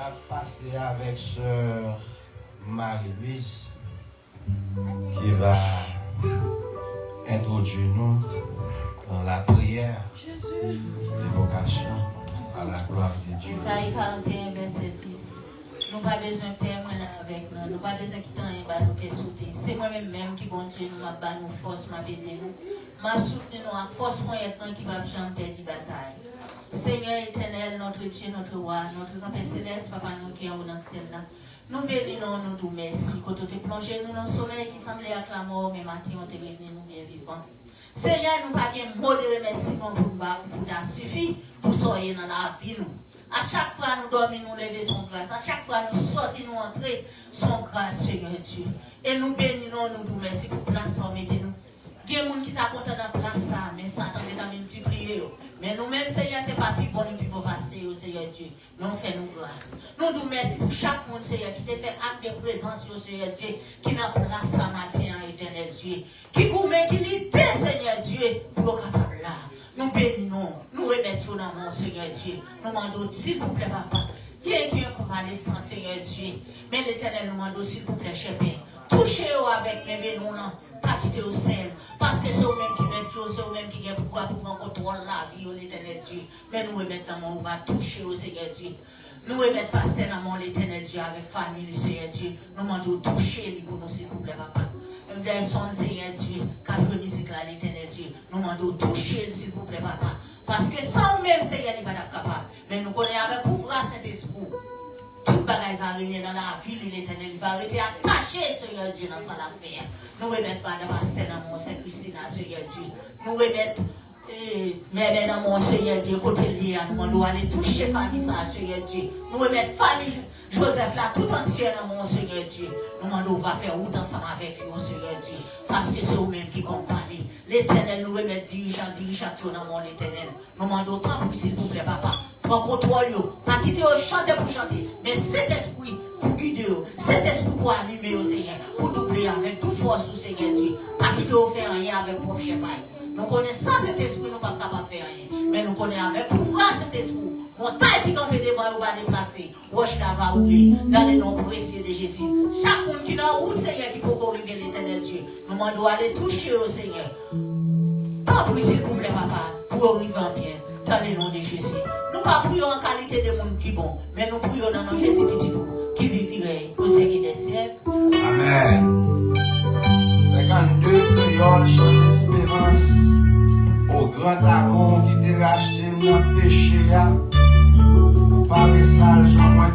a passé avec sœur Marie-Louise qui va introduire nous dans la prière d'évocation à la gloire de Dieu. Isaïe 41, verset 10. Nous n'avons pas besoin de permanent avec nous. Nous n'avons pas besoin de quitter un nous qui soutenir. C'est moi-même qui, bon Dieu, nous m'a nous force, m'a béni nous. M'a soutenu nous avec force moyenne qui va jamais perdre la bataille. Seigneur éternel, notre Dieu, notre roi, notre grand Père céleste, Papa nous qui est dans le ciel là. Nous bénissons, nous nous merci. Quand tu te plongé nous dans le soleil qui semblait à la mort, mais matin on te réveillé nous bien vivants. Seigneur, nous pas de mot de remerciement pour ta suffit pour sortir dans la vie nous. À chaque fois nous dormons, nous lever son grâce. À chaque fois nous sortons, nous entrer son grâce, Seigneur Dieu. Et nous bénissons, nous nous merci pour place nous. Il y a des gens qui sont contents de la place, mais Satan est en multiplier. Mais nous-mêmes, Seigneur, ce n'est pas plus bon plus pour passer, Seigneur Dieu. Nous faisons nous grâce. Nous nous merci pour chaque monde, Seigneur, qui t'a fait acte de présence, Seigneur Dieu, qui n'a place à matin, éternel Dieu. Qui gourmet, qui l'idée, Seigneur Dieu, pour capable là. Nous bénissons, nous remettons dans mon Seigneur Dieu. Nous demandons, s'il vous plaît, papa, qui est convalescent, Seigneur Dieu. Mais l'éternel nous demande, s'il vous plaît, cher Père, touchez-vous avec mes bénons là. Pas quitter au sel. Parce que c'est eux-mêmes qui mettent, c'est eux-mêmes qui ont pouvoir pour prendre contrôle la vie, l'éternel Dieu. Mais nous remettons dans mon, on va toucher au Seigneur Dieu. Nous remettons pasteur dans mon, l'éternel Dieu, avec famille, le Seigneur Dieu. Nous demandons toucher pour nous, s'il vous plaît, papa. Des sons, Seigneur Dieu, cadre musique là, l'éternel Dieu. Nous demandons toucher, s'il vous plaît, papa. Parce que sans nous-mêmes, Seigneur, il va être capable. Mais nous connaissons avec pouvoir cet esprit. Tout bagaille va arriver dans la vie de l'éternel. Il va arrêter attaché, Seigneur Dieu, dans sa affaire. Nous remettons pas de pasteur dans mon Saint Christina, Seigneur Dieu. Nous remettons, mais dans mon Seigneur Dieu, côté lié, nous devons aller toucher famille, ça, Seigneur Dieu. Nous remettons famille, Joseph là, tout entier dans mon Seigneur Dieu. Nous demandons, on va faire route ensemble avec lui, Seigneur Dieu. Parce que c'est eux-mêmes qui compagnie. L'éternel nous remet dirigeant tout dans mon éternel. Nous demandons, tant pour s'il vous plaît, papa. Prends contrôle, pas quitter au chanter pour chanter, mais cet esprit pour guider, cet esprit pour allumer au Seigneur, pour doubler avec toute force au Seigneur Dieu, pas quitter au faire rien avec propre chepaille. Nous connaissons sans cet esprit, nous ne sommes pas capables de faire rien, mais nous connaissons avec pouvoir cet esprit. Mon taille qui tombe devant nous va déplacer, roche là va oublier, dans le nom précieux de Jésus. Chaque monde qui est dans la route, Seigneur, qui peut arriver l'éternel Dieu, nous demandons aller toucher au Seigneur. Tant pis, s'il vous plaît, papa, pour arriver en bien. Dans le nom de Jésus. Nous ne prions pas en qualité de monde qui bon, mais nous prions dans notre Jésus qui vit au siècle des siècles. Amen. 52 créoles chant d'espérance au grand amour qui t'a racheté mon péché. Par les salles, j'en vois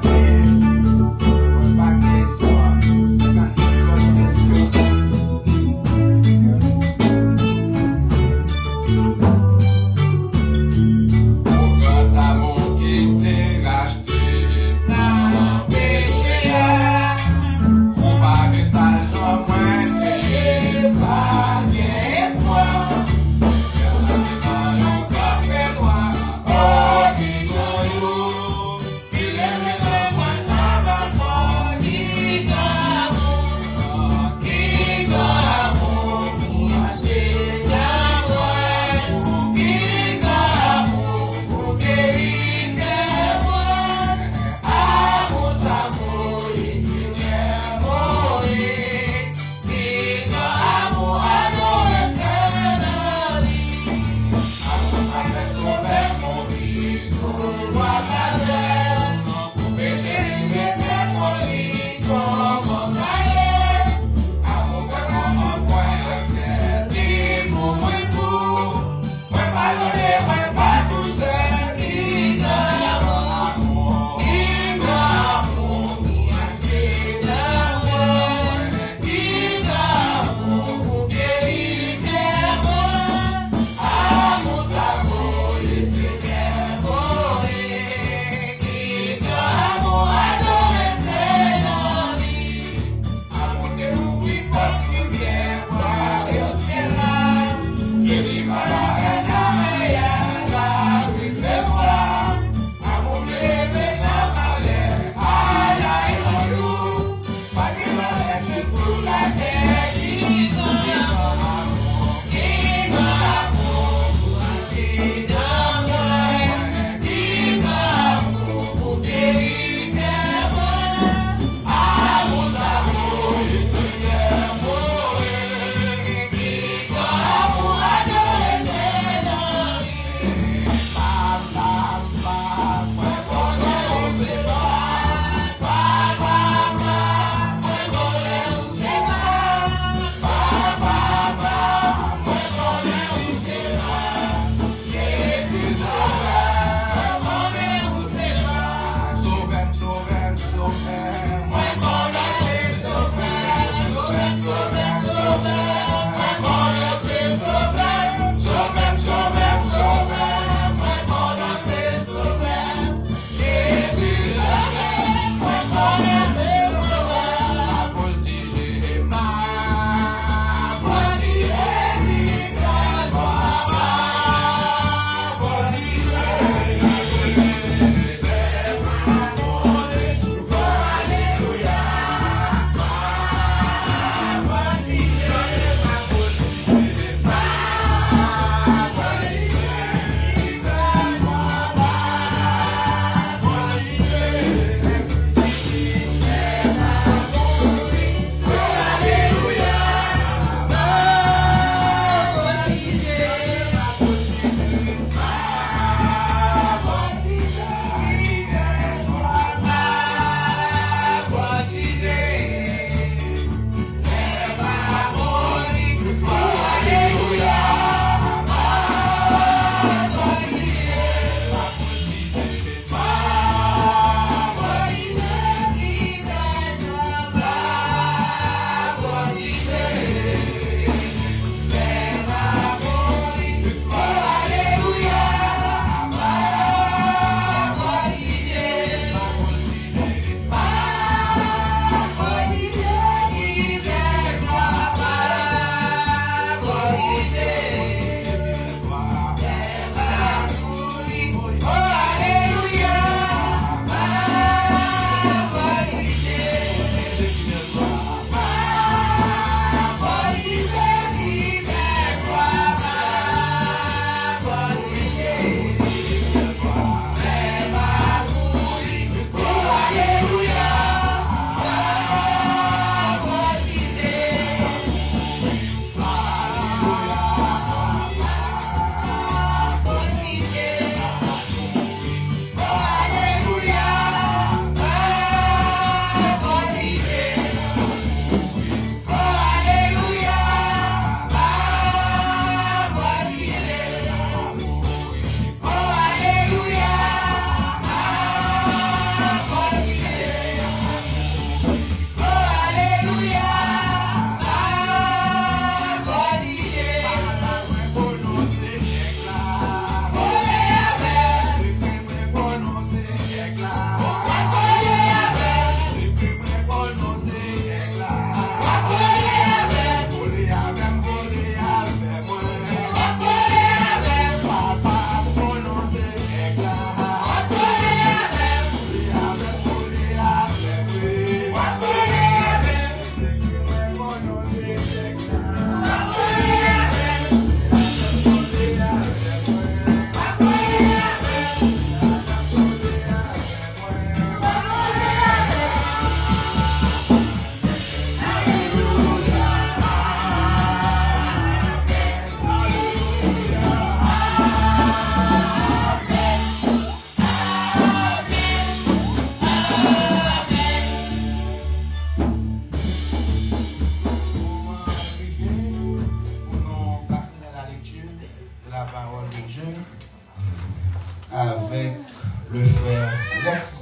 frère Silex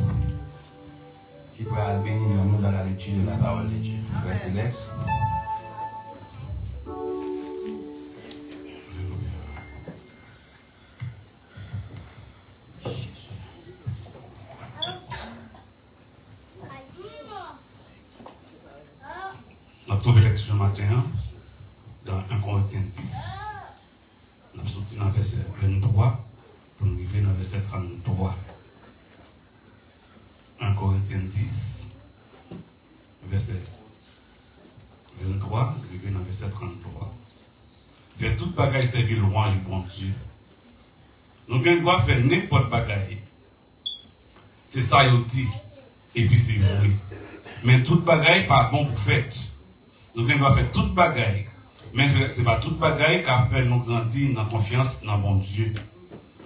qui pourra bénir nous dans la lecture de la parole de Dieu. Frère Silex. On a trouvé lecture ce matin dans 1 Corinthiens 10. On a sorti dans le verset 23 pour nous arriver dans le verset 33. 1 Corinthiens 10, verset 23, arrivé dans le verset 33. Fait toute bagaille servir louange bon Dieu. Nous devons faire n'importe bagaille. C'est ça qu'il dit. Et puis c'est vrai. Mais toute bagaille pas bon pour faire. Nous devons faire toute bagaille. Mais ce n'est pas toute bagaille qui a fait nous grandir dans la confiance dans bon Dieu.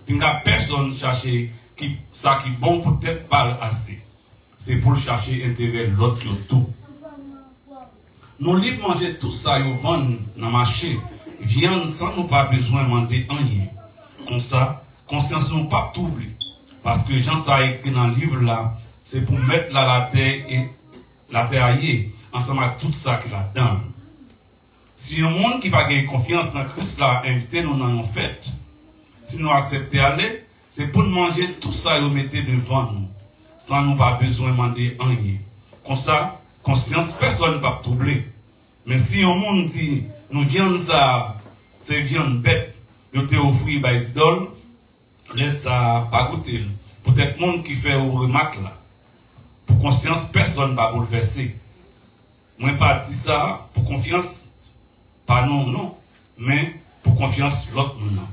Il n'y a personne chercher ça qui est bon peut-être pas assez. C'est pour chercher intérêt l'autre qui est tout. Nous libres manger tout ça, nous vendons dans le marché, viande sans nous pas besoin de demander rien. Comme ça, conscience nous pas tout oublier. Parce que Jean ça écrit dans le livre là, c'est pour mettre là la terre et la terre ailleurs, ensemble avec tout ça qu'il a dedans. Si un monde qui n'a pas confiance dans Christ là, invité nous dans une fête, si nous acceptons aller, c'est pour nous manger tout ça et nous mettre devant nous, sans nous pas besoin de demander rien. Comme ça, conscience, personne ne va troubler. Mais si un monde dit, nous viande ça, c'est viande bête, nous te offrir par les idoles, laisse ça pas goûter. Peut-être monde qui fait une remarque là. Pour conscience, personne ne va bouleverser. Moi, pas dit ça pour confiance, pas non, mais pour confiance l'autre non.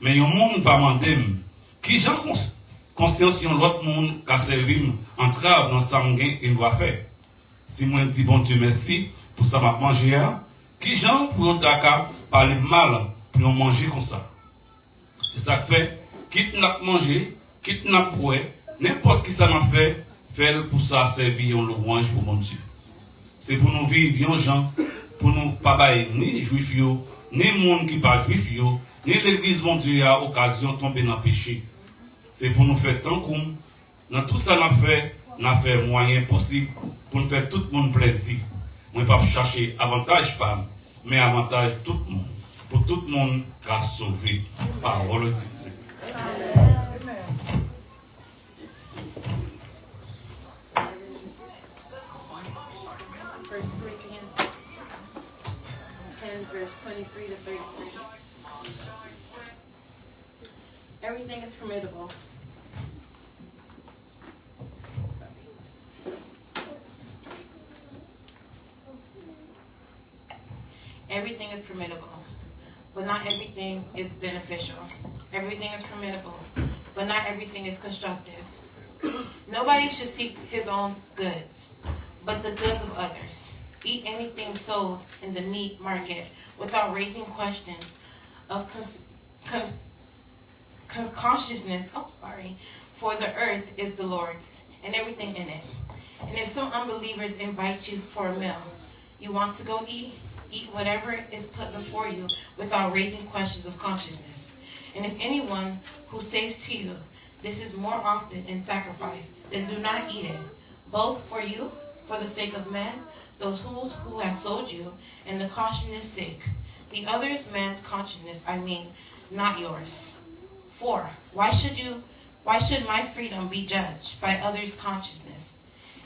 Mais un monde va demander, qui j'ai conscience qu'il y a l'autre monde qui a servi entrave dans sa sanguin et doit faire. Si moi dis bon Dieu merci pour ça m'a mangé, qui j'ai pour parler mal pour manger comme ça. C'est ça que fait, quitte n'a manger, quitte n'a boire, n'importe qui ça m'a fait pour ça servir en louange pour mon Dieu. C'est pour nous vivre en gens, pour nous pas bailler ni juifs ni monde qui pas juif ni l'église mon Dieu a occasion de tomber dans le péché. C'est pour nous faire tant qu'on dans tout ça n'a fait moyen possible pour nous faire tout le monde plaisir. On ne pas chercher avantage pas, mais avantage tout le monde. Pour tout le monde qui a sauvé. Parole de Dieu. Verse 23 to 33. Everything is formidable. Everything is formidable, but not everything is beneficial. Everything is formidable, but not everything is constructive. Nobody should seek his own goods, but the goods of others. Eat anything sold in the meat market without raising questions of consciousness. For the earth is the Lord's and everything in it. And if some unbelievers invite you for a meal, you want to go eat whatever is put before you without raising questions of consciousness. And if anyone who says to you, this is more often in sacrifice, then do not eat it, both for you, for the sake of men, those who have sold you, and the conscience sake. The other is man's consciousness, not yours. For why should my freedom be judged by others' consciousness?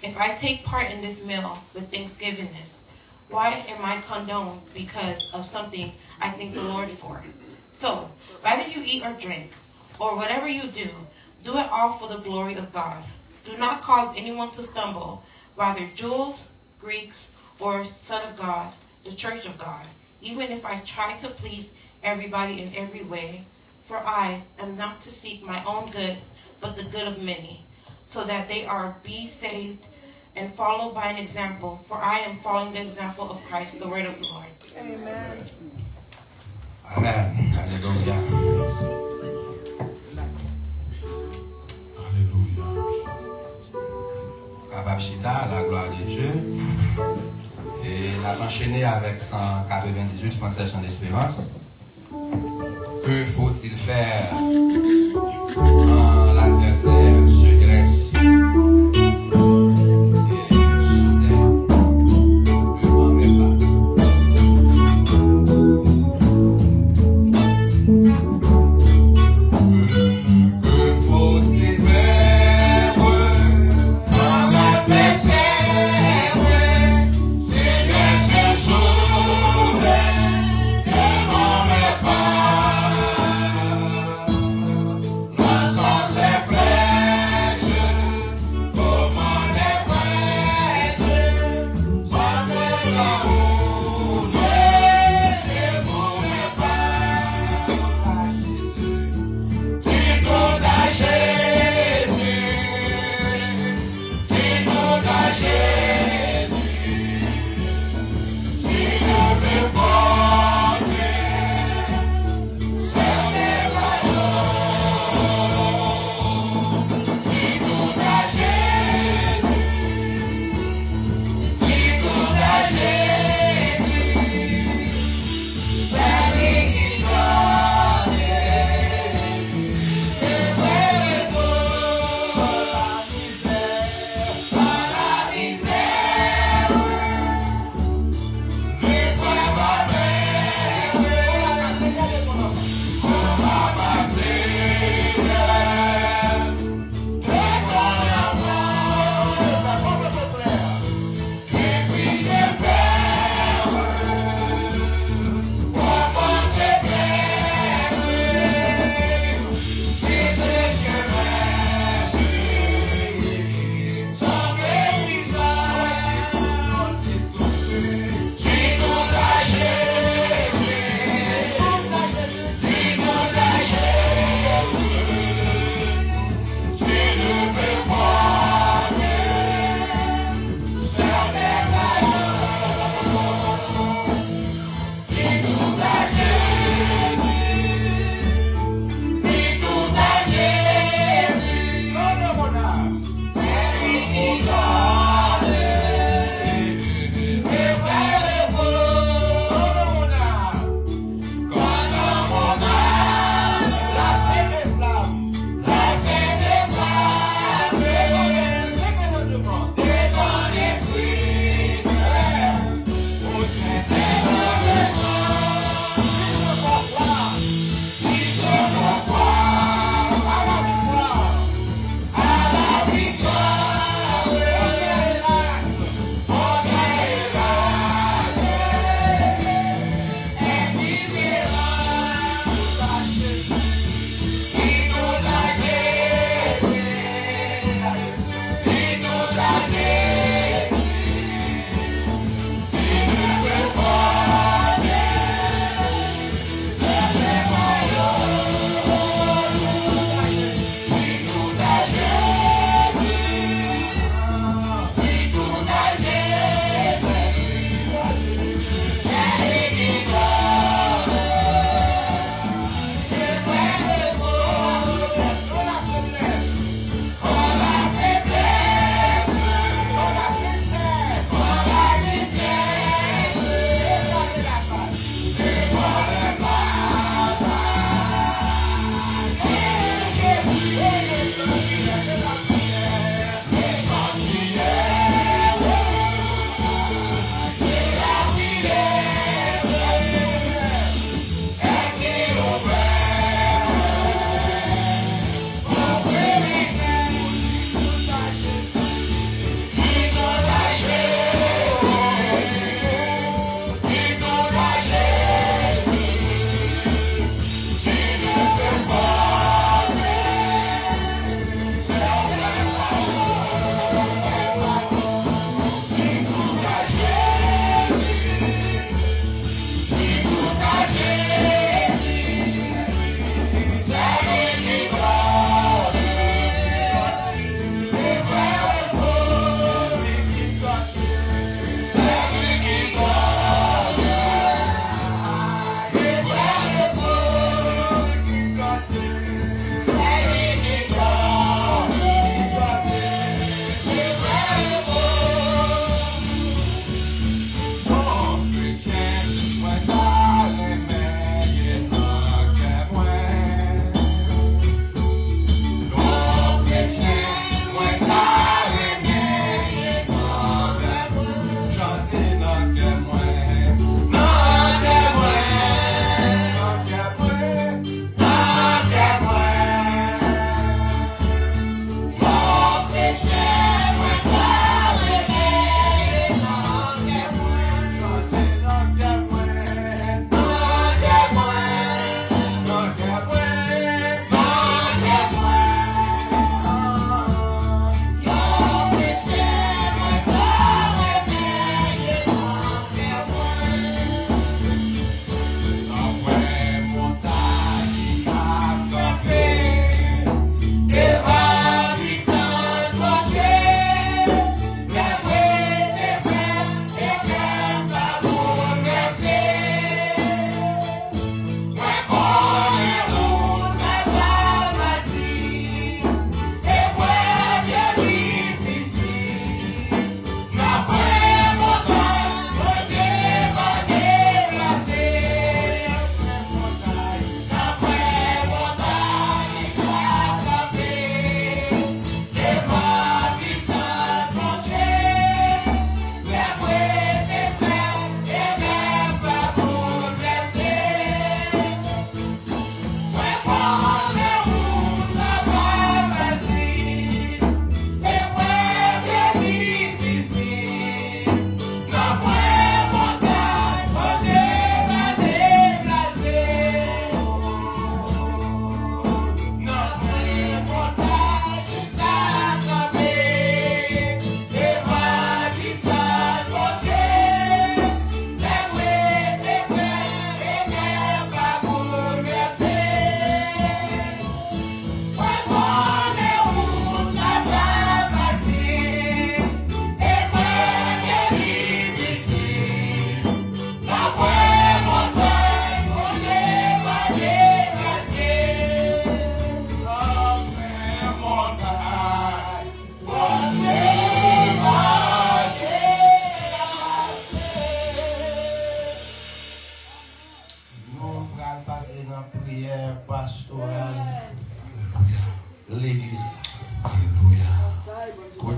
If I take part in this meal with thanksgivingness, why am I condoned because of something I thank the Lord for? So, whether you eat or drink, or whatever you do it all for the glory of God. Do not cause anyone to stumble, whether Jews, Greeks, or Son of God, the Church of God, even if I try to please everybody in every way. For I am not to seek my own goods, but the good of many, so that they be saved and followed by an example. For I am following the example of Christ, the word of the Lord. Amen. Amen. Alléluia. Alléluia. Kababchita, la gloire de Dieu. Et on a enchaîné avec 198 Français en espérance. Que faut-il faire quand l'adversaire se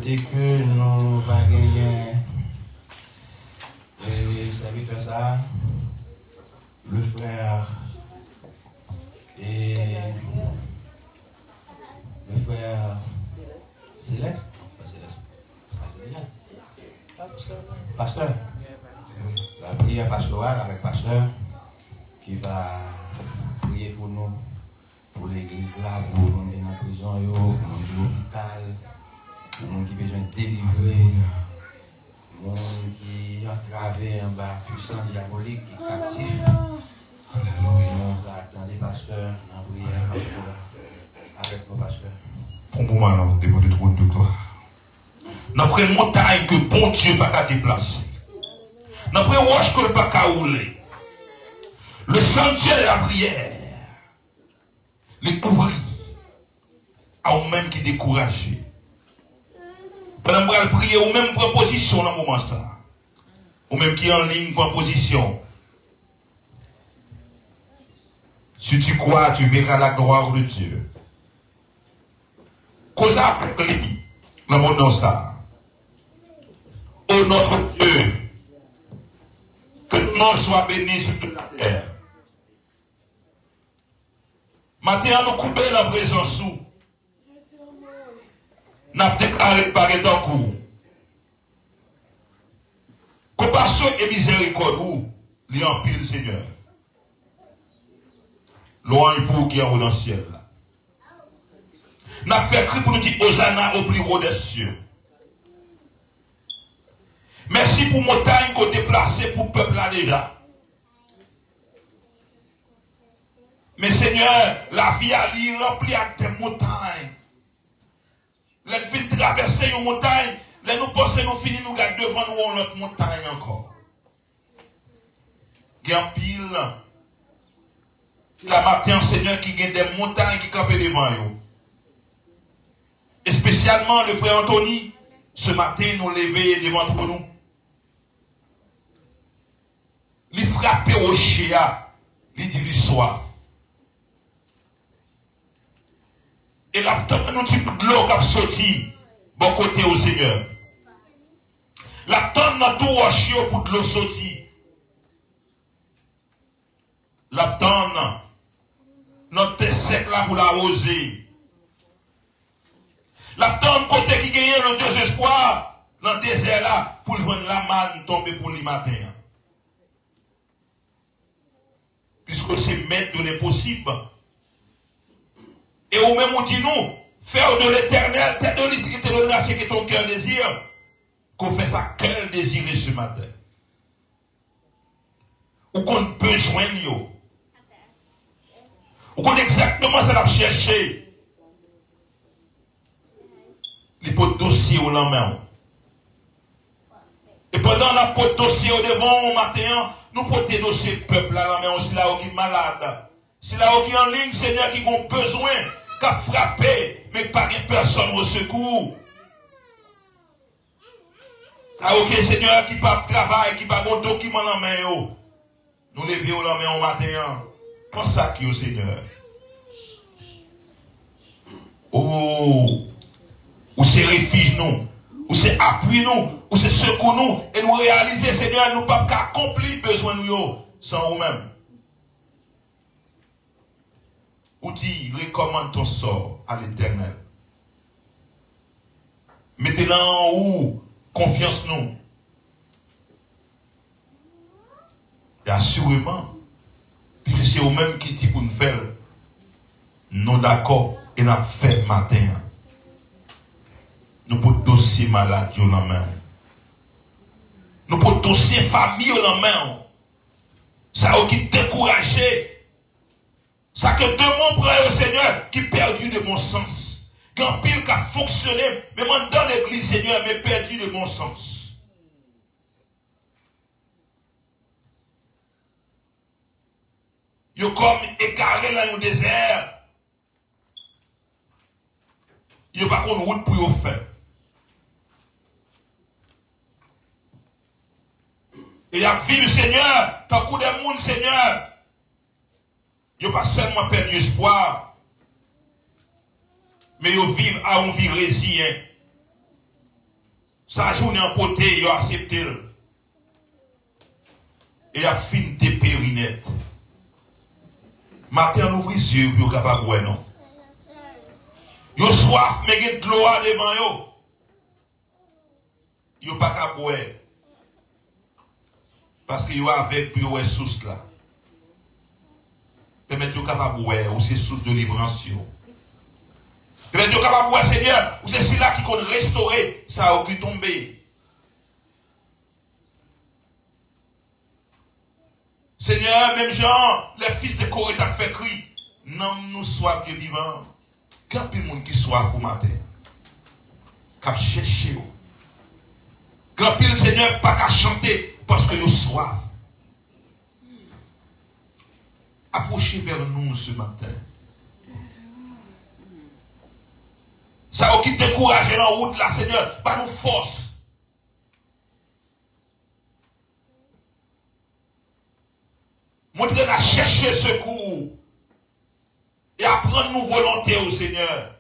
côté que nous va gagner serviteur ça, le frère et le frère Céleste. Pasteur. Oui. La prière pastorale avec pasteur qui va prier pour nous, pour l'église là, pour nous dans la prison, pour nous l'hôpital, pour nous qui besoin de délivrer, pour nous qui entravé en bas, puissant diabolique, qui est captif. Alléluia. Nous attendons les pasteurs dans la prière avec nos pasteurs. Prends pour moi alors, devant le trône de gloire. D'après une montagne que bon Dieu n'a pas déplacer. D'après une roche que le pas qu'à rouler. Le sentier de la prière. Les couvrir. À vous-même qui découragé. Pendant que vous prier, ou même prendre position dans le moment là. Ou même qui est en ligne pour position. Si tu crois, tu verras la gloire de Dieu. Cause après lui, le monde dans ça. Ô notre Dieu, que le nom soit béni sur toute la terre. Maintenant, nous coupons la présence sous. Nous avons déclaré par les temps court. Compassion et miséricorde, où l'y en pile, Seigneur. Loin pour qui est en haut dans le ciel. Nous avons fait cri pour nous dire Hosanna au plus haut des cieux. Merci pour montagne qu'on déplacé pour le peuple là déjà. Mais Seigneur, la vie a l'île remplie avec des montagnes. Les filles traverser une montagne, les nous pensons nous finir nous garder devant nous notre montagne encore. Il y a un pile. La matin, Seigneur, qui gagne des montagnes qui campent devant nous. Et spécialement le frère Anthony, ce matin, nous lever devant nous. Il frappe au chien, il dit il soif. Et là, nous dit l'eau qui a sorti, bon côté au Seigneur. La tonne dans tout au chien pour de l'eau sorti. La tonne, notre sec là pour l'arroser. La tonne côté qui gagne le désespoir, dans le désert là, pour joindre la manne tomber pour le matin. Puisque c'est maître de l'impossible. Et ou même on dit nous, faire de l'éternel, tête de l'histoire, de la ce que ton cœur désire, qu'on fait ça quel désirer ce matin. Ou qu'on peut joindre, ou qu'on exactement ça l'a cherché. Les potes dossier au lendemain. Et pendant la pote dossier au devant au matin, nous portons dossier peuple à la main, c'est là qui est malade. C'est là qui est en ligne, Seigneur, qui ont besoin, qui a frappé, mais pas de personne au secours. Là où Seigneur qui pas travail, qui pas de document en main, nous levons la main au matin. Pense à qui au Seigneur? Oh, où c'est refuge nous, où c'est appui nous, où c'est secours nous, et nous réaliser, Seigneur, nous pas accomplir besoin nous sans nous-mêmes. Ou dit, recommande ton sort à l'Éternel. Mettez-le en haut, confiance nous. Et assurément, puisque c'est vous-même qui dit pour nous faire, nous d'accord, et nous fait matin. Nous pouvons dossier maladie dans la main. Nous pouvons dossier famille dans la main. Ça a qui découragé. Ça que deux mots au Seigneur qui perdu de mon sens. Quand pile qui a fonctionné, mais moi dans l'église Seigneur, mais perdu de mon sens. Yo comme écaré dans le désert. Yo pas qu'on route pour yo faire. Et il y a vu le Seigneur, tant coup de monde, Seigneur. Ils n'ont pas seulement perdu espoir, mais ils vivent à un vie résilient. Sa journée en poté, il a accepté. Et il a fini de périnette. Matin, on ouvre les yeux pour capable de voir, non? Yo soif, mais il y a de l'eau devant yo. Yo pas capable de boire. Parce que yo avec pour yo source là. Permettez yo capable de boire, ou c'est source de délivrance yo. Permettez yo capable de boire, Seigneur, ou c'est celui-là qui compte restaurer ça ou qui tombe. Seigneur, même Jean, les fils de Corée t'ont fait cri. Non, nous soif Dieu vivant. Quand il y a des gens qui soif au matin, qui cherchent. Quand il y a le Seigneur pas qu'à chanter parce que nous soif. Approchez vers nous ce matin. Ça qui décourage dans la route là, Seigneur, pas nous force. Montrez à chercher secours et à prendre nos volontés au Seigneur.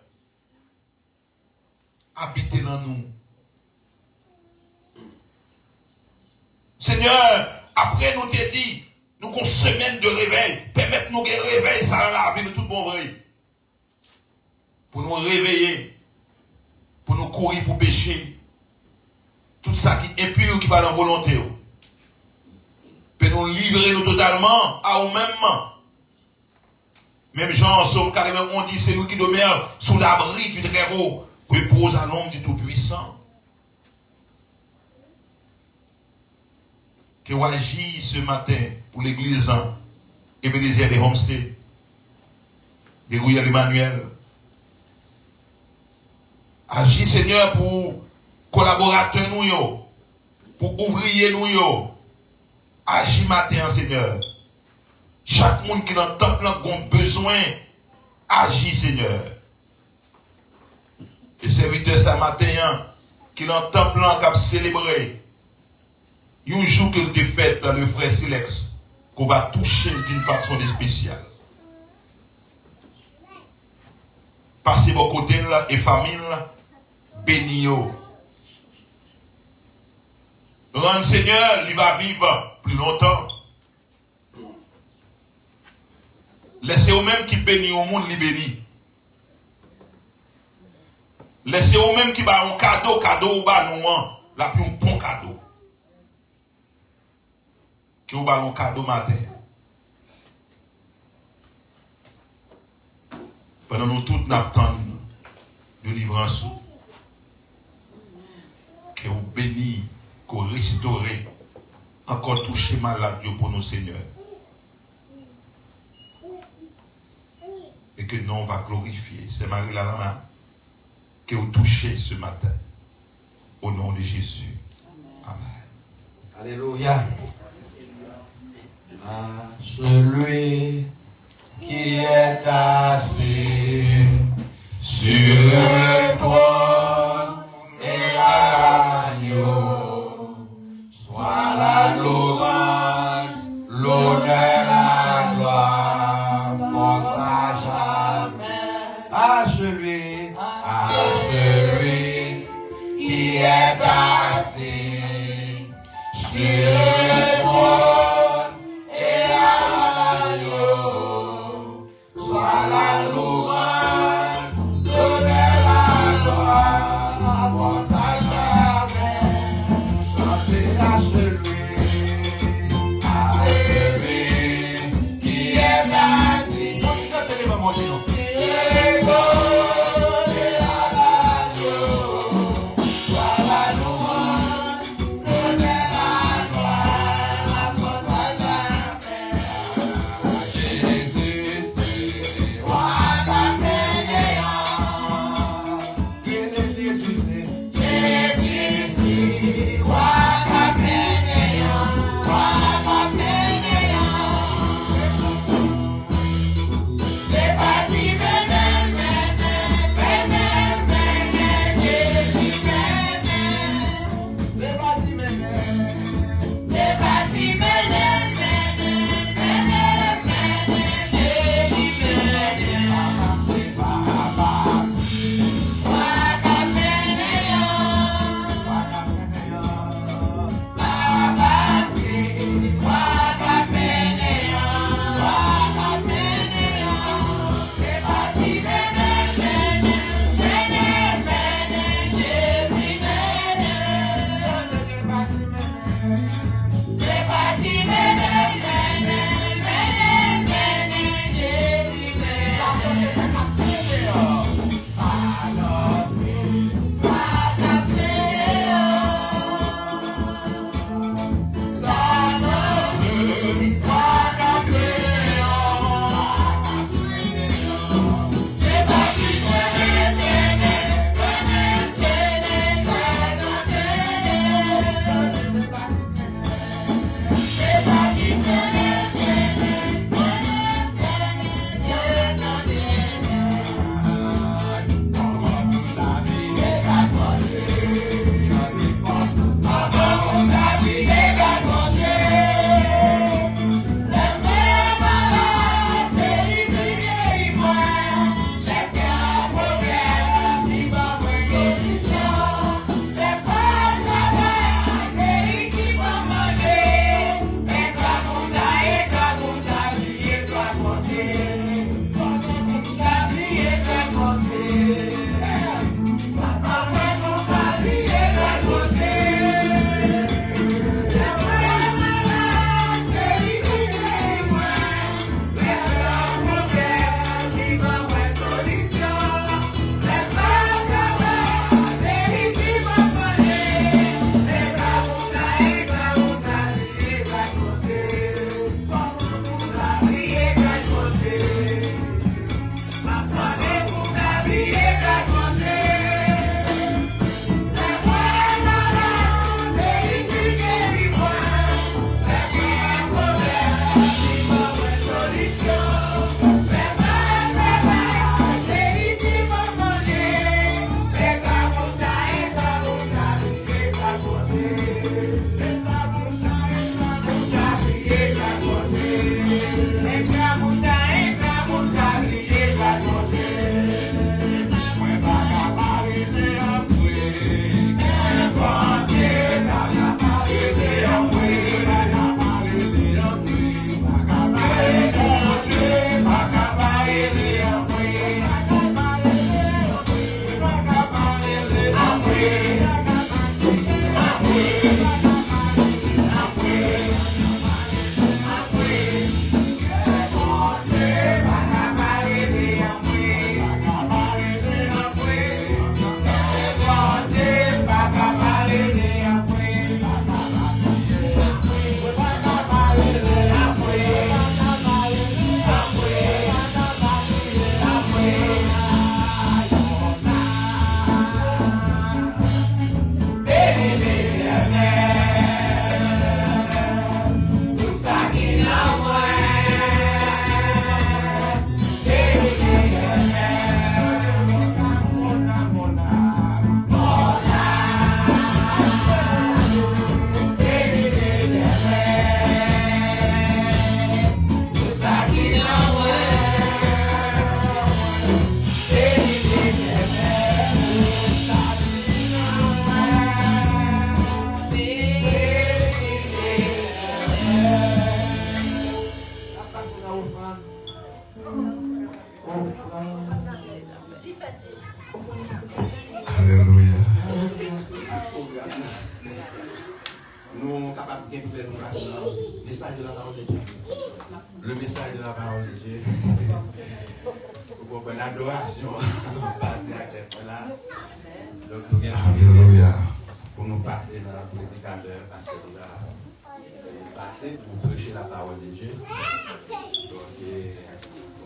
Habitez dans nous. Seigneur, après nous te dit, nous avons une semaine de réveil, permettez-nous de réveiller ça dans la vie de tout bon vrai. Pour nous réveiller, pour nous courir pour pécher. Tout ça qui est impur, qui va dans la volonté. Pour nous livrer nous totalement à nous-mêmes. Même Jean en Somme 41, on dit c'est nous qui demeurons sous l'abri du Très-Haut, repose à l'ombre du Tout-Puissant. Que vous agissez ce matin pour l'église et Bénézère des Homestead, des Rouillères d'Emmanuel. Agis Seigneur pour collaborateurs nous, pour ouvriers nous. Agis matin Seigneur. Chaque monde qui est dans le temple a besoin. Agis Seigneur. Et serviteur ce matin qui est dans le temple a célébré. Il y a un jour que vous avez fait dans le frère Silex qu'on va toucher d'une façon spéciale. Passez vos côtés là et famille là. Bénio. Le Seigneur, il va vivre plus longtemps. Laissez-vous même qui bénit au monde, il bénit. Laissez-vous même qui va un cadeau ou va nous, la plus un bon cadeau. Qui vous va un cadeau matin. Pendant nous tous nous attendons de livrance. Que vous bénissez, que vous restaurez, encore toucher malade pour nos seigneurs. Et que nous on va glorifier. C'est Marie la maman que vous touchez ce matin. Au nom de Jésus. Amen. Alléluia. À celui qui est assis sur le trône et l'agneau, soit la louange, l'honneur, la gloire, force à jamais. À celui qui est assis sur le trône et l'agneau, soit la louange, l'honneur, la gloire, la force à jamais. Chantez à celui qui est assis. C'est les mamans qui nous. What a minute. Nous sommes capables de bien nous passer le message de la parole de Dieu. Le message de la parole de Dieu. Pour une adoration. Donc, nous Alléluia. pour nous passer dans la prédicateur, passer pour prêcher la parole de Dieu. Donc,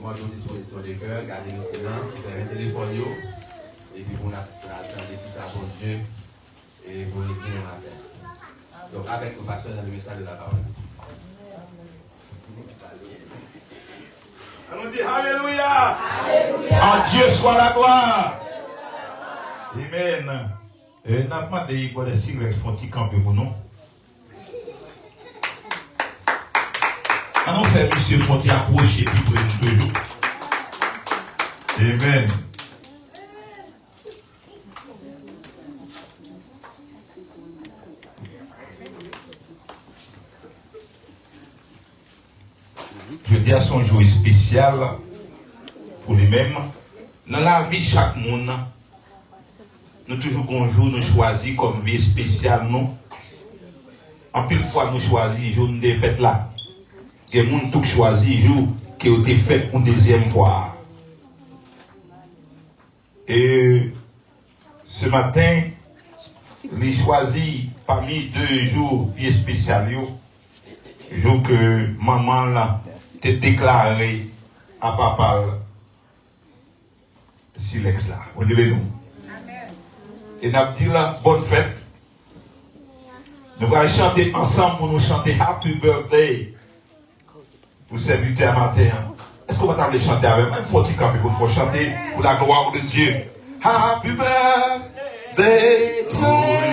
moi, je vous disposition des cœurs, gardez le silence, faire un téléphone, et puis pour attendre tout ça pour Dieu, et pour le dire matin. Donc, avec nous, passons dans le message de la parole. Allons dire Alléluia. En Dieu soit la gloire. Amen. N'a pas demandé pour les sigles qui font camper pour nous. Allons faire monsieur Fonti approcher puis prendre toujours. Amen. Je dis à son jour spécial pour lui-même. Dans la vie, chaque monde, nous toujours un jour nous choisissons comme vie spéciale. Nous. En pile fois, nous choisissons jour de fête là. Il y a des gens qui choisissent jour qui ont été fait une deuxième fois. Et ce matin, il choisit parmi 2 jours vie spéciaux. Jour que maman là t'est déclaré à papa Silex là. On dirait nous. Et nous avons dit là, bonne fête. Nous allons chanter ensemble pour nous chanter Happy Birthday. Pour serviteur matin. Est-ce qu'on va t'aller chanter avec moi? Il faut qu'il chanter pour la gloire de Dieu. Happy Birthday to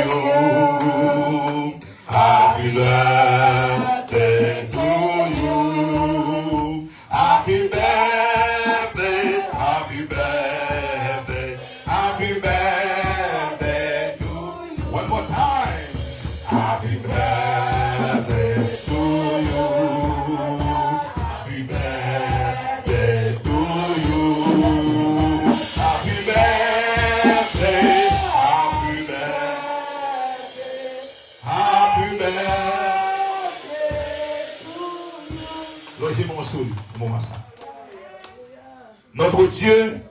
you. Happy birthday to you. Happy birthday, happy birthday, happy birthday to you. One more time. Happy birthday to you. Happy birthday to you. Happy birthday, happy birthday, happy birthday. Logez mon sol, mon massacre. Notre Dieu,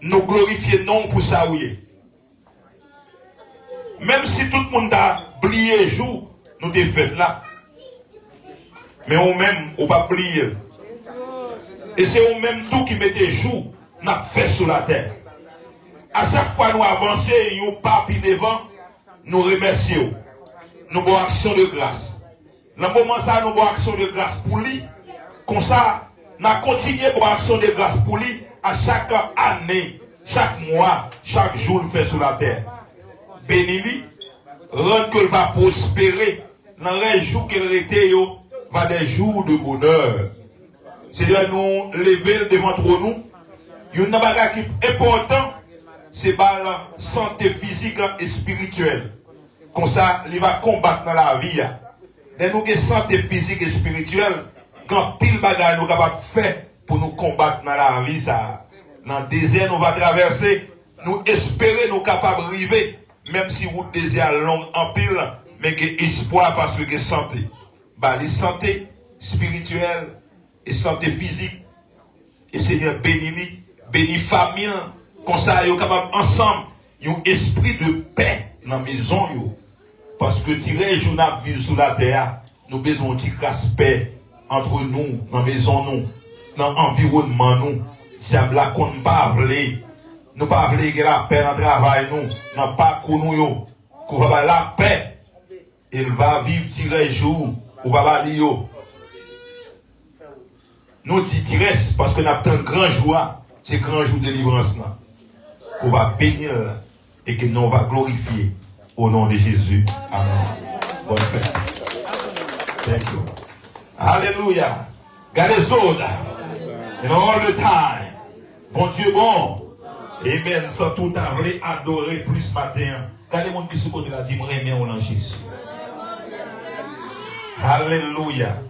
nous glorifions non pour ça où il est. Même si tout le monde a oublié jour, nous des fêtes là. Mais on même, on va oublier. Et c'est on même tout qui mettait jour, n'a fait sur la terre. À chaque fois nous avançons, nous papier devant, nous remercions. Nous avons action de grâce. Dans le moment ça, nous avons action de grâce pour lui. Comme ça, nous continuons pour action de grâce pour lui à chaque année, chaque mois, chaque jour, le fait sur la terre. Bénis-lui, rend qu'il va prospérer dans les jours qu'il était, va des jours de bonheur. C'est-à-dire nous lever devant nous. Il y a un bagage qui est important, c'est la santé physique et spirituelle. Comme ça, il va combattre dans la vie. Dès nous avons santé physique et spirituelle, quand pile bagage nous capables de faire pour nous combattre dans la vie, ça, dans le désert, nous va traverser, nous espérer nous capables de arriver, même si vous désir long en pile, mais que espoir parce que santé. Bah, les santé spirituelle et santé physique, et Seigneur bénis, bénis famille, comme ça, nous capables ensemble, un esprit de paix dans la maison, yo. Parce que tirer jour n'a vu sur la terre, nous besoin de respect entre nous, dans la maison nous, dans l'environnement nous. Diable là qu'on pas vle, nous pas vle que la paix dans le travail nous, n'a pas qu'on nous qu'on va la paix. Il va vivre tirer jour, ou va lio. Nous dit tirer parce que nous avons un grand joie, c'est grand jour de délivrance là. Qu'on va bénir et que nous va glorifier. Au nom de Jésus. Amen. Bonne fête. Thank you. Hallelujah. God is good. And all the time. Bon Dieu bon. Amen. Sans tout adorer plus matin. Regardez les gens qui se côté là, dit, mais on en Jésus. Hallelujah.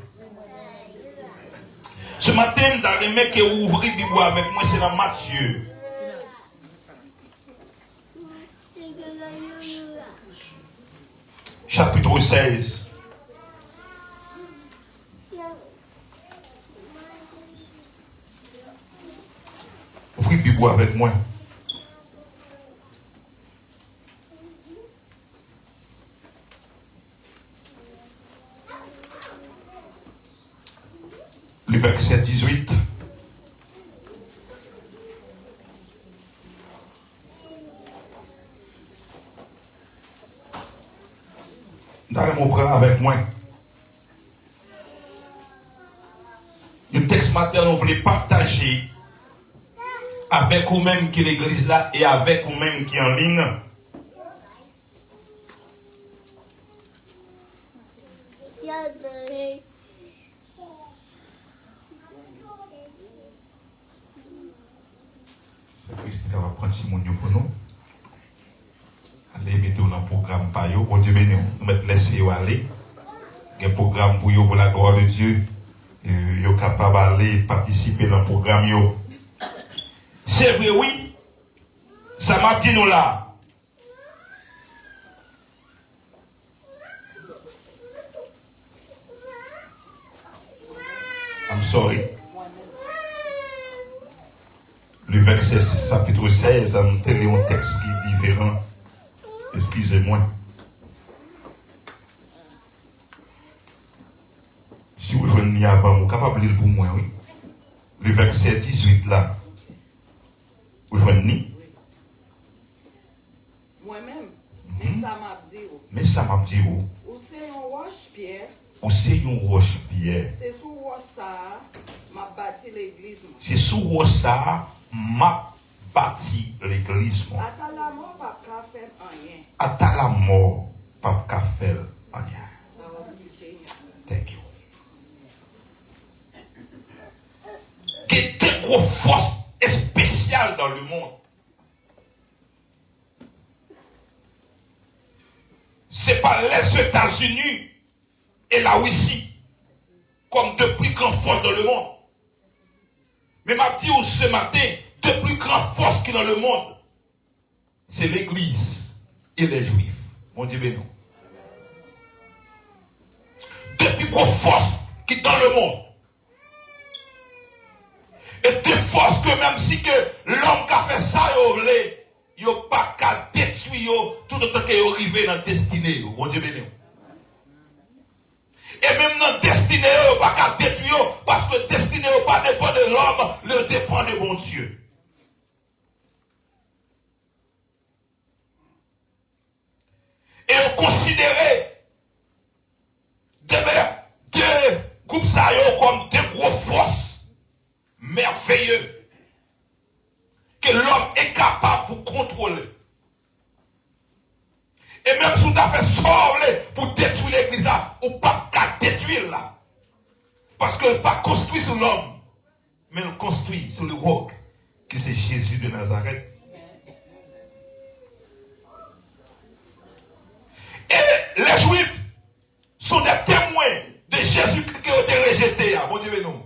Ce matin, dans les mecs qui ouvrent la Bible avec moi, c'est dans Matthieu. chapitre 16. Ouvrez Bible avec moi. Le verset 18. D'ailleurs, mon frère avec moi. Le texte matin, on voulait partager avec vous-même qui est l'église là et avec vous-même qui est en ligne. C'est Christine qui va prendre Simon pour nous. Allez, mettez-vous dans le programme par eux. Bon Dieu béni, nous mettons laisser aller. Il y a un programme pour eux, pour la gloire de Dieu. Ils sont capables d'aller participer dans le programme. Yo. C'est vrai, oui. Ça m'a dit nous là. I'm sorry. Le verset chapitre 16, on a un texte qui est différent. Excusez-moi. Si vous venez avant, vous êtes capable de lire pour moi, oui. Le verset 18 là. Vous venez. Moi-même, mais ça m'a dit. Mais ça m'a dit où? Ou c'est un roche-pierre. Ou c'est une roche-pierre. C'est sous roche ça, m'a bâti l'église. C'est sous roche ça, m'a bâti l'église. Attends la mort, pas qu'à faire rien. Attends la mort, pas qu'à faire rien. Thank you. Qui est une grosse force spéciale dans le monde. C'est pas les États-Unis et la Russie comme deux plus grandes forces dans le monde. Mais ma dit ce matin, deux plus grandes forces qui dans le monde, c'est l'Église et les Juifs. Mon Dieu béni. Deux plus grandes forces qui dans le monde. Et des forces que même si que l'homme qui a fait ça, il n'a pas qu'à détruire tout le temps qu'il est arrivé dans la destinée. Mon Dieu béni. Et même dans la destinée, il n'a pas qu'à détruire parce que la destinée n'est pas dépend de l'homme, le dépend de mon Dieu. Et on considérait deux groupes comme des grosses forces merveilleuses que l'homme est capable pour contrôler. Et même si vous avez fait sortir pour détruire l'église, ou pas qu'à détruire là. Parce que pas construit sur l'homme, mais on construit sur le roc, qui c'est Jésus de Nazareth. Et les Juifs sont des témoins de Jésus qui ont été rejetés. Bon Dieu, non.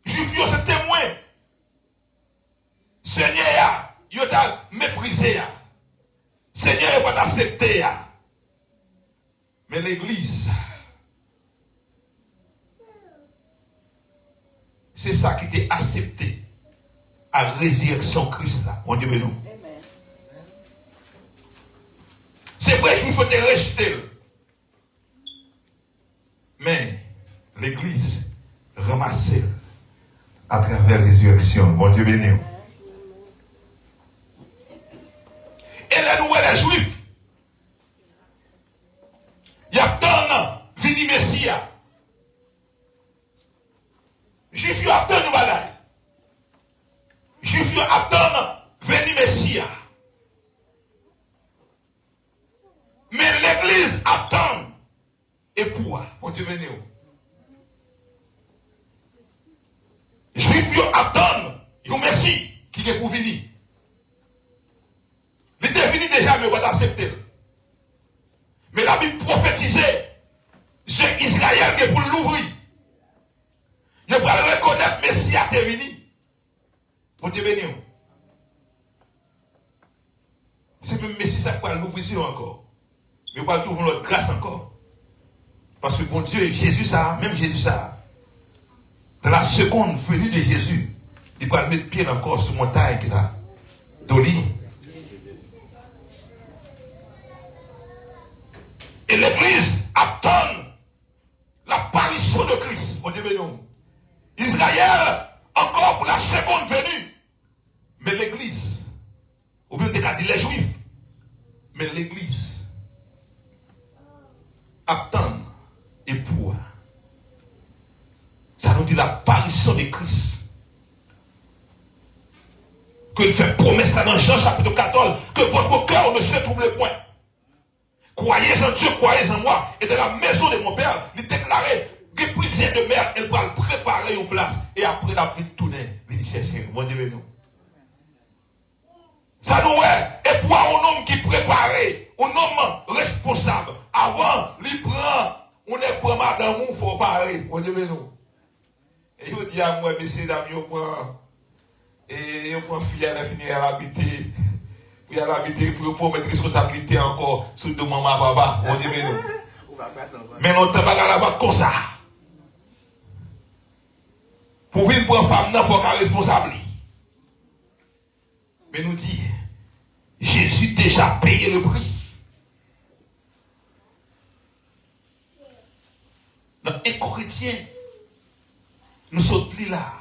Juifs, ils sont témoins. Seigneur, ils ont méprisé. Seigneur, il va t'accepter. Mais l'église, c'est ça qui était accepté à la résurrection Christ là. Mon Dieu, nous. C'est vrai qu'il faut te rejeter. Mais l'église ramassée à travers la résurrection. Mon Dieu béni. Et les nouvelles juifs, il y a tant vini Messia. Juifs, il y a tant de bagailles. Juifs, il y a tant vini Messia. Mais l'église attend. Et pourquoi? Mon Dieu béni. Juifs, ils attendent. Ils ont Messie qui est pour venir. Il est venu déjà, mais on va accepter. Mais la Bible prophétisait, c'est Israël qui est pour l'ouvrir. Je vais reconnaître Messie à venu. Mon Dieu béni. C'est même Messie, ça peut l'ouvrir encore. Mais pas trouver l'autre grâce encore. Parce que bon Dieu, Jésus ça, même Jésus ça, dans la seconde venue de Jésus, il peut mettre pied encore sur montagne qui ça. Doli. Et l'église attend l'apparition de Christ. Mon Dieu, nous. Israël, encore pour la seconde venue. Mais l'église, ou bien des les juifs, mais l'église attend et pour. Ça nous dit l'apparition de Christ. Que il fait promesse dans Jean chapitre 14, que votre cœur ne se trouble point. Croyez en Dieu, croyez en moi. Et dans la maison de mon Père, il déclarait que plusieurs de mer, elle va préparer une place. Et après la vie tourner, il chercher. Mon Dieu, nous. Ça nous est. Et pour un homme qui préparait, un homme responsable, avant, il prend, on est pour madame, il faut parler. Mon Dieu, nous. Et je dis à moi, messieurs, dames, je prends. Et on prend fille à la finir à l'habiter. Puis à l'habiter pour mettre responsabilité encore sur de maman, papa. On dit, mais non. Mais non, t'as pas la battre comme ça. Pour vivre pour une femme, il faut qu'elle responsable. Mais nous dit, Jésus déjà payé le prix. Dans un Corinthiens, nous sommes là.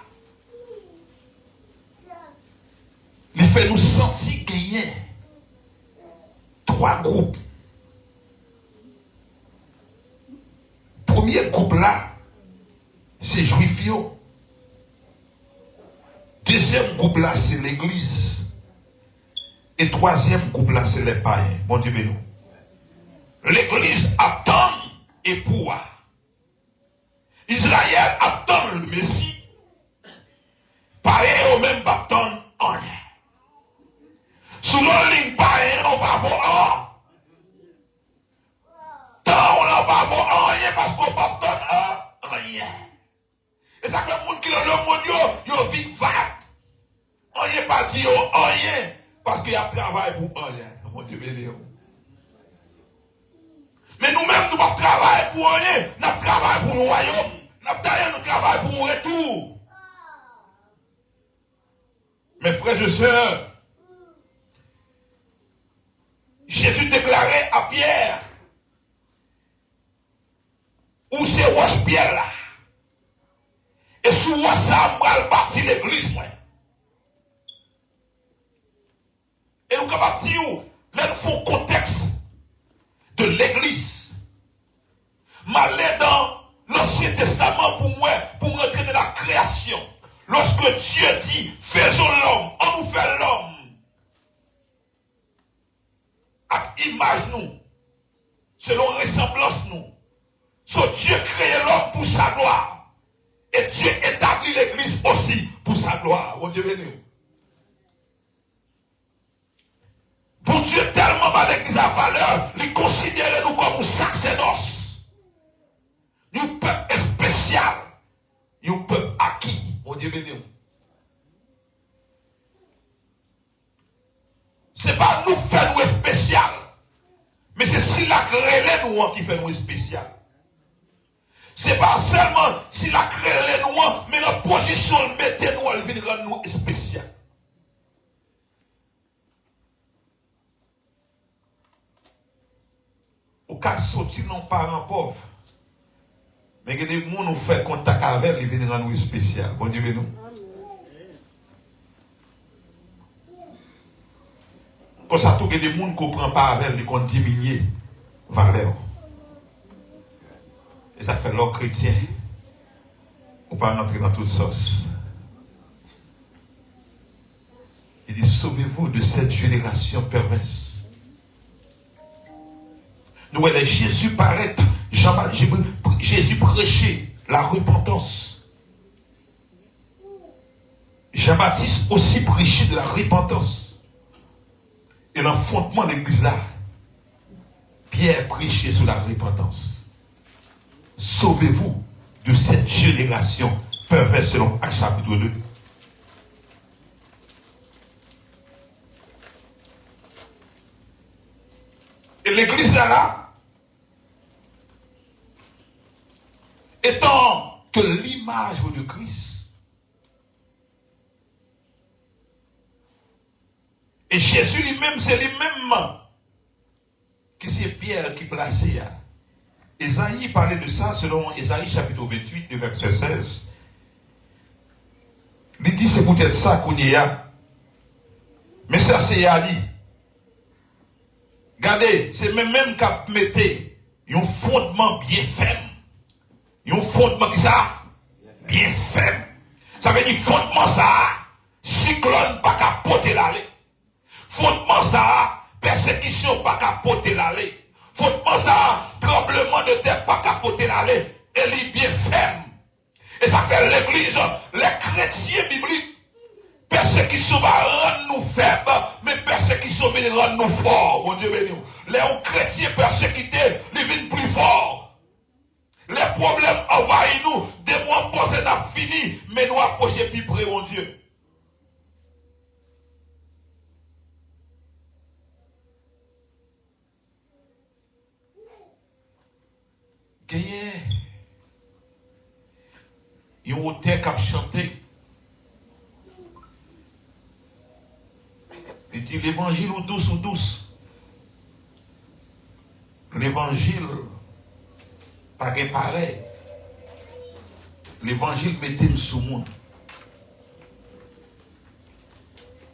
Il fait nous sentir gagner 3 groupes. Premier groupe là, c'est juif. Deuxième groupe là, c'est l'église. Et troisième groupe là, c'est les païens. Bon Dieu, mais nous. L'église attend et pour. Israël attend le Messie. Païens au même attend rien. Sous la ligne païen, on va voir tant on n'a pas voir rien parce qu'on va attendre rien. Et ça fait le monde qui le monde, yo vite vague. Rien pas dit rien parce qu'il y a travail pour rien. Mon Dieu béni. Mais nous-mêmes, nous ne travaillons pour rien. Nous travaillons pour le royaume. Nous travaillons pour un retour. Mes frères et sœurs, Jésus déclarait à Pierre, où c'est roche Pierre là. Et sous ça, on va bâtir l'église. Et nous avons dit, là, nous faisons contexte de l'église. M'aller dans l'Ancien Testament pour moi, pour rentrer dans la création. Lorsque Dieu dit, faisons l'homme, on nous fait l'homme. À image nous, selon ressemblance nous. So Dieu crée l'homme pour sa gloire. Et Dieu établit l'église aussi pour sa gloire. Bon Dieu béni. Bon Dieu tellement à l'église à valeur, il considère nous comme un sacerdoce. Un peuple spécial. Un peuple acquis. Bon Dieu béni. C'est pas nous faire nous spécial. Mais c'est si la créé nous qui fait nous spécial. C'est pas seulement si la créé nous, mais la position le mettez nous, elle vient rendre nous spécial. Au cas de sortir nos parents pauvres, mais que des gens nous fait contact avec, ils viennent rendre nous spécial. Bon Dieu, nous. Comme ça, tout que des gens ne comprennent pas avec, ils comptent diminuer valeur. Et ça fait l'homme chrétien. On ne peut pas rentrer dans toute sauce. Il dit, sauvez-vous de cette génération perverse. Nous, Jésus paraît, Jésus prêchait la repentance. Jean-Baptiste aussi prêchait de la repentance. Et l'enfantement de l'église là, Pierre prêchait sur la repentance. Sauvez-vous de cette génération perverse selon Actes chapitre 2. Et l'église là, étant que l'image de Christ, et Jésus lui-même, c'est lui-même qui c'est Pierre qui plaçait. Ésaïe parlait de ça selon Ésaïe chapitre 28, verset 16. Il dit c'est peut-être ça qu'on y a. Mais ça c'est à dit. Regardez, c'est même qu'à mettre un fondement bien ferme. Un fondement qui ça? Bien ferme. Ça veut dire fondement ça, cyclone pas qu'à porter l'aller. Fondement ça, persécution pas qu'à porter l'aller. Fondement ça, tremblement de terre pas qu'à porter l'aller. Elle est bien ferme. Et ça fait l'église, les chrétiens bibliques. Persécution va rendre nous faibles, mais persécution va rendre nous forts. Mon Dieu béni. Les chrétiens persécutés, ils viennent plus forts. Les problèmes envahissent nous. Des mois posés, n'a fini, mais nous approchons plus près, mon Dieu. Gagné. Il y a un auteur qui a chanté. Il dit l'évangile ou douce ou douce. L'évangile, pas que pareil. L'évangile mettait sous le monde.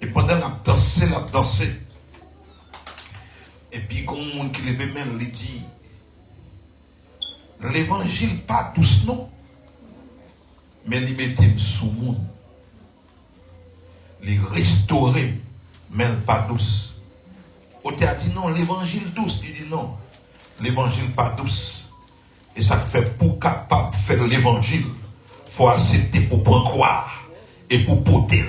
Et pendant la danser. Et puis, quand il y a un monde qui levait même, il dit l'évangile pas douce non. Mais il mettait sous le monde. Il restaurait, mais pas douce. On t'a dit non, l'évangile douce. Il dit non, l'évangile pas douce. Et ça fait pour capable de faire l'évangile, il faut accepter pour prendre croire et pour porter.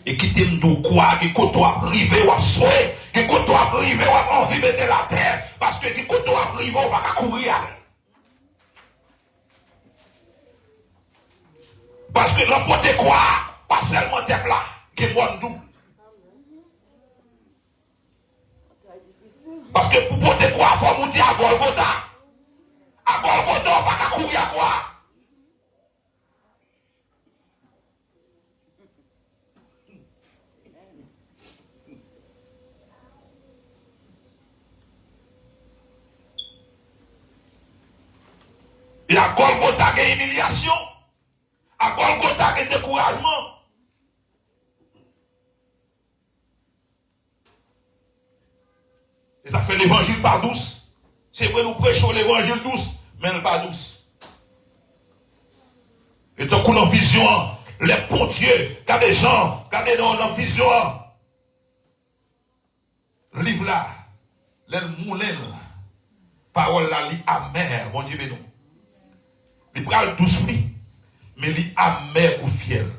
Et quitter nous croire que quand on arrive, on souhaite, que quand on arrive, on a envie de mettre la terre. Parce que quand on arrive, on va courir. Parce que l'emporter quoi? Pas seulement tes plats, qui est bon double. Parce que pour porter quoi, il faut monter à Golgotha. À Golgotha, on va pas courir à quoi? Et à Golgotha, il y a humiliation. À Golgotha, il y a découragement. Et ça fait l'évangile pas douce. C'est vrai, nous prêchons l'évangile douce, mais elle pas douce. Et tant qu'on a vision, les pontiers, quand des gens, quand des gens ont vision, livre là, les moulins, parole là, li amère, mon Dieu, mais non. Il parle douce, oui, mais li amère ou fiel.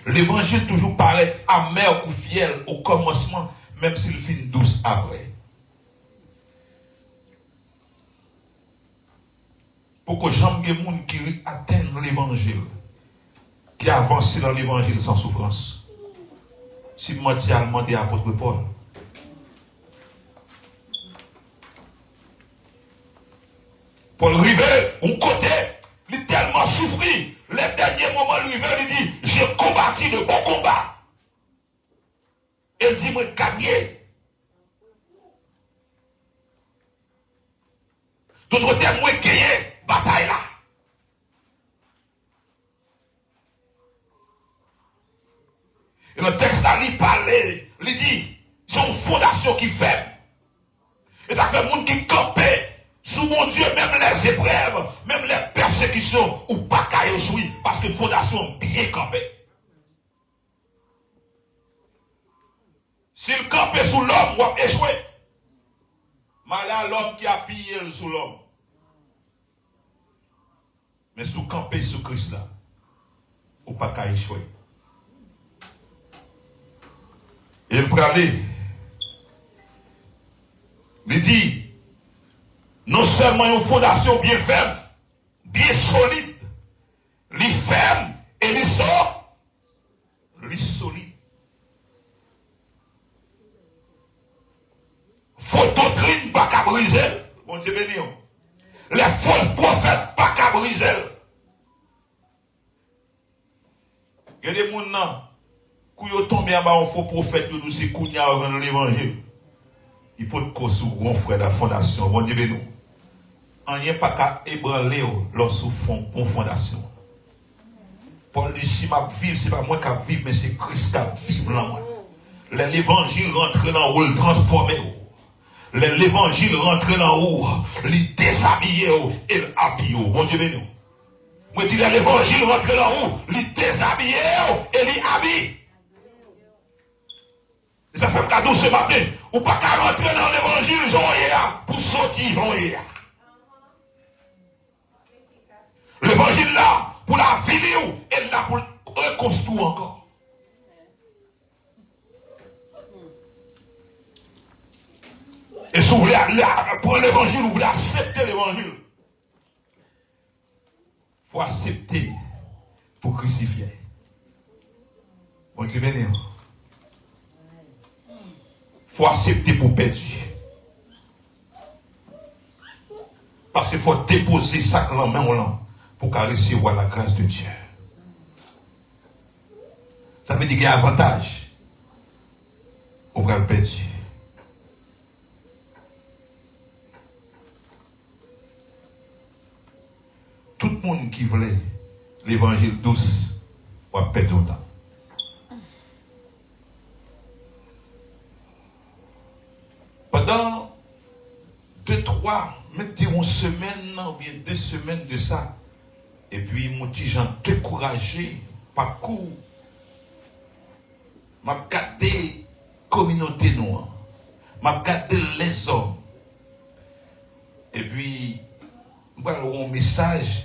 L'évangile toujours paraît amer ou fiel au commencement, même s'il finit douce après. Pour que j'aime des gens qui atteignent l'évangile, qui avancent dans l'évangile sans souffrance. Si moi tu as demandé à l'apôtre Paul, Paul rivet, un côté, il a tellement souffert, les derniers moments, il dit, j'ai combattu de bons combats. Il dit, moi, gagné. D'autres termes, moi, gagné, bataille là. Et le texte là, il parlait, il dit, c'est une fondation qui fait. Et ça fait monde qui campait. Sous mon Dieu, même les épreuves, même les persécutions, ou pas qu'à échouer, parce que fondation bien campée. S'il campait sous l'homme, on va échouer. Malheur à l'homme qui a pillé sous l'homme. Mais sous camper sous Christ là, ou pas qu'à échouer. Et il peut aller. Il dit, non seulement une fondation bien ferme, bien solide, li ferme et li solide. Faut doctrine pas qu'à briser. Bon Dieu béni. Les faux prophètes pas qu'à briser. Il y a des gens qui sont tombés en bas en faux prophète, ils disent qu'ils ont l'évangile. Il faut que vous grand frère de la fondation. Bon Dieu béni. On n'y a pas qu'à ébranler lorsqu'on font une fondation. Paul dit, si ma vie, c'est pas moi qui vivre, mais c'est Christ qui vit là. L'évangile rentre dans où, le transformer. L'évangile rentre dans où, il déshabiller et l'habiller. Bon Dieu béni. Moi je dis, l'évangile rentre dans où, il déshabiller et l'habille. Ça fait un cadeau ce matin. Ou pas qu'à rentrer dans l'évangile, j'en pour sortir, j'en l'évangile là, pour la vie, et là pour reconstruire encore. Et si vous voulez, pour l'évangile, vous voulez accepter l'évangile. Il faut accepter pour crucifier. Bon Dieu béni. Il faut accepter pour perdre. Parce qu'il faut déposer ça dans la main au lamp pour recevoir la grâce de Dieu. Ça veut dire qu'il y a un avantage. On va le perdre. Tout le monde qui voulait l'évangile douce va perdre autant. Pendant 2-3, mettez-vous une semaine ou bien 2 semaines de ça. Et puis, mon petit Jean découragé, parcours. M'a gardé communauté noire. M'a gardé les hommes. Et puis, voilà un message.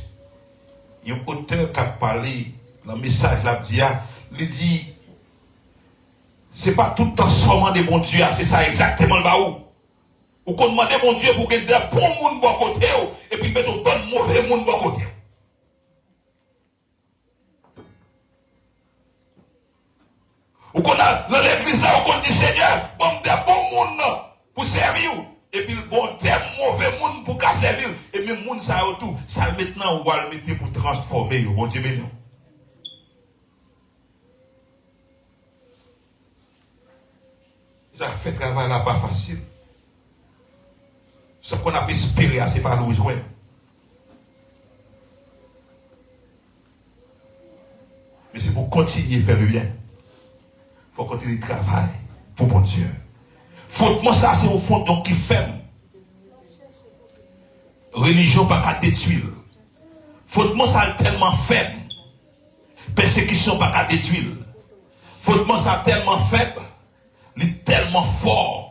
Il y a un auteur qui a parlé dans le message là, il dit, c'est pas tout le temps seulement des bons dieux, c'est ça exactement le baou. Ou qu'on demande mon Dieu pour qu'il y ait des bons monde de côté, et puis mettre un bon mauvais monde de côté. Ou qu'on a dans l'église là, on dit Seigneur, bon des bons monde pour servir, et puis bon des mauvais monde pour qu'à servir, et même monde ça tout, ça maintenant on va le mettre pour transformer, bon Dieu béni. Ça fait travail là pas facile. Ce qu'on a espéré, c'est pas nous joindre. Mais c'est pour continuer à faire le bien. Il faut continuer de travailler pour mon Dieu. Fautement, ça, c'est au fond donc qui ferme. Religion pas qu'à détruire. Fautement, ça tellement faible. Persécution pas qu'à détruire. Fautement, ça tellement faible. Il est tellement fort.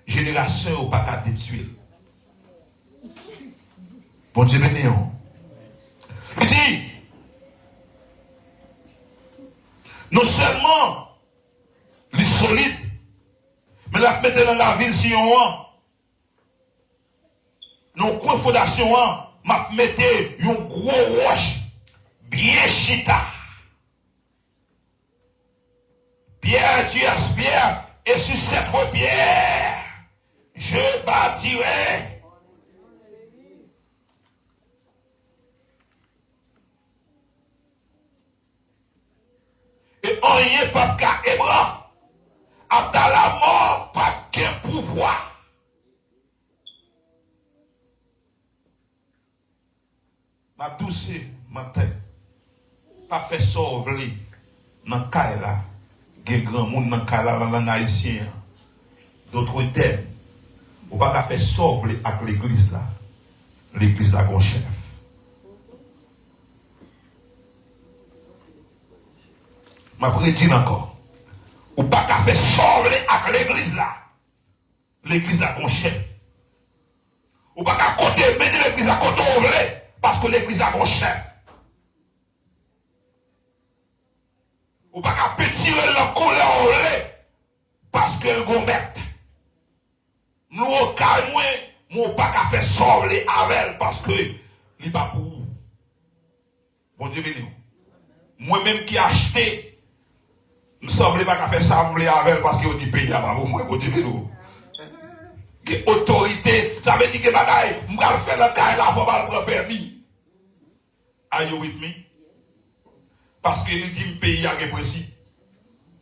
Génération ou pas qu'à détruire. Bon Dieu béni. Il dit, non seulement les solides, mais la mettre dans la ville si on a. Non, quoi fondation, m'a mettez un gros roche bien chita. Pierre, tu as pierre, et sur cette pierre, je bâtirai. Et on n'y est pas qu'à ébran. À la mort, pas qu'un pouvoir. Ma douce matin, pas fait sauver dans le cas là. Il y a grand monde dans le cas là, dans la langue haïtienne. D'autres termes. On ne va pas faire sauver avec l'église là. L'église là, mon chef. Ma prédit encore. On ne va pas faire sauver avec l'église là. L'église là, mon chef. On ne va pas compter, mettre l'église à côté parce que l'église a mon chef. Ou pas qu'à pétirer le couleur au lait parce que le gommette. Nous au cas nous pas qu'à faire sauver avec elle parce que il pas pour vous. Bon Dieu béni. Moi-même qui ai acheté Je ne semble pas faire ça avec parce que dit pays à moi, côté de nous. Autorité, ça veut dire que bagaille, je vais faire le cas là, il faut pas le permis. Are you with me? Parce que il dit le pays a des précis.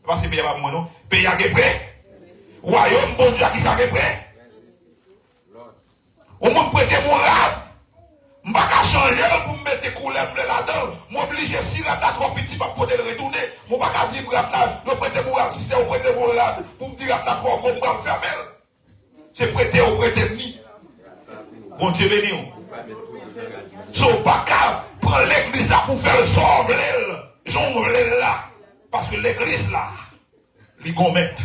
Parce que le pays a pas moi non. Pays a des prêts. Royaume, bon Dieu, qui s'est prêt? Au monde prêter mon rap. Je ne vais pas changer pour me mettre des couleurs là-dedans. Je suis obligé, si la date trop petit, pour pouvoir le retourner. Je ne vais pas dire que je prêter mon rap, si c'est prêter mon rap, pour me dire que je vais me fermer. C'est prêter au prêter ni. Bon Dieu béni. Je ne vais pas prendre l'église là pour faire le sort. J'en là. Parce que l'église là, les gommettes.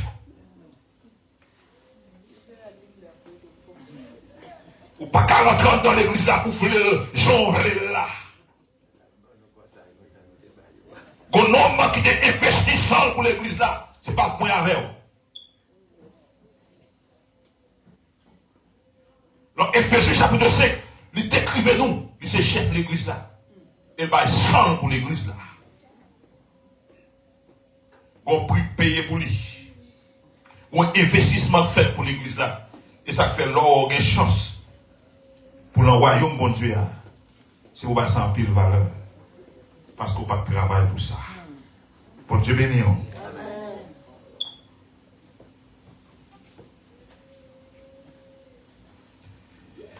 Ou pas qu'à rentrer dans l'église là pour faire le genre là. Un homme qui est investissant pour l'église là, c'est pas le point avec vous. Donc, Ephésiens chapitre 5, il décrivait nous, il c'est chef de l'église là. Il va sang pour l'église là. On prix payé pour lui. Un investissement fait pour l'église là. Et ça fait l'or une chance. Pour le royaume, bon Dieu, si vous passez en pile valeur, parce qu'on n'a pas de travail pour ça. Bon Dieu béni.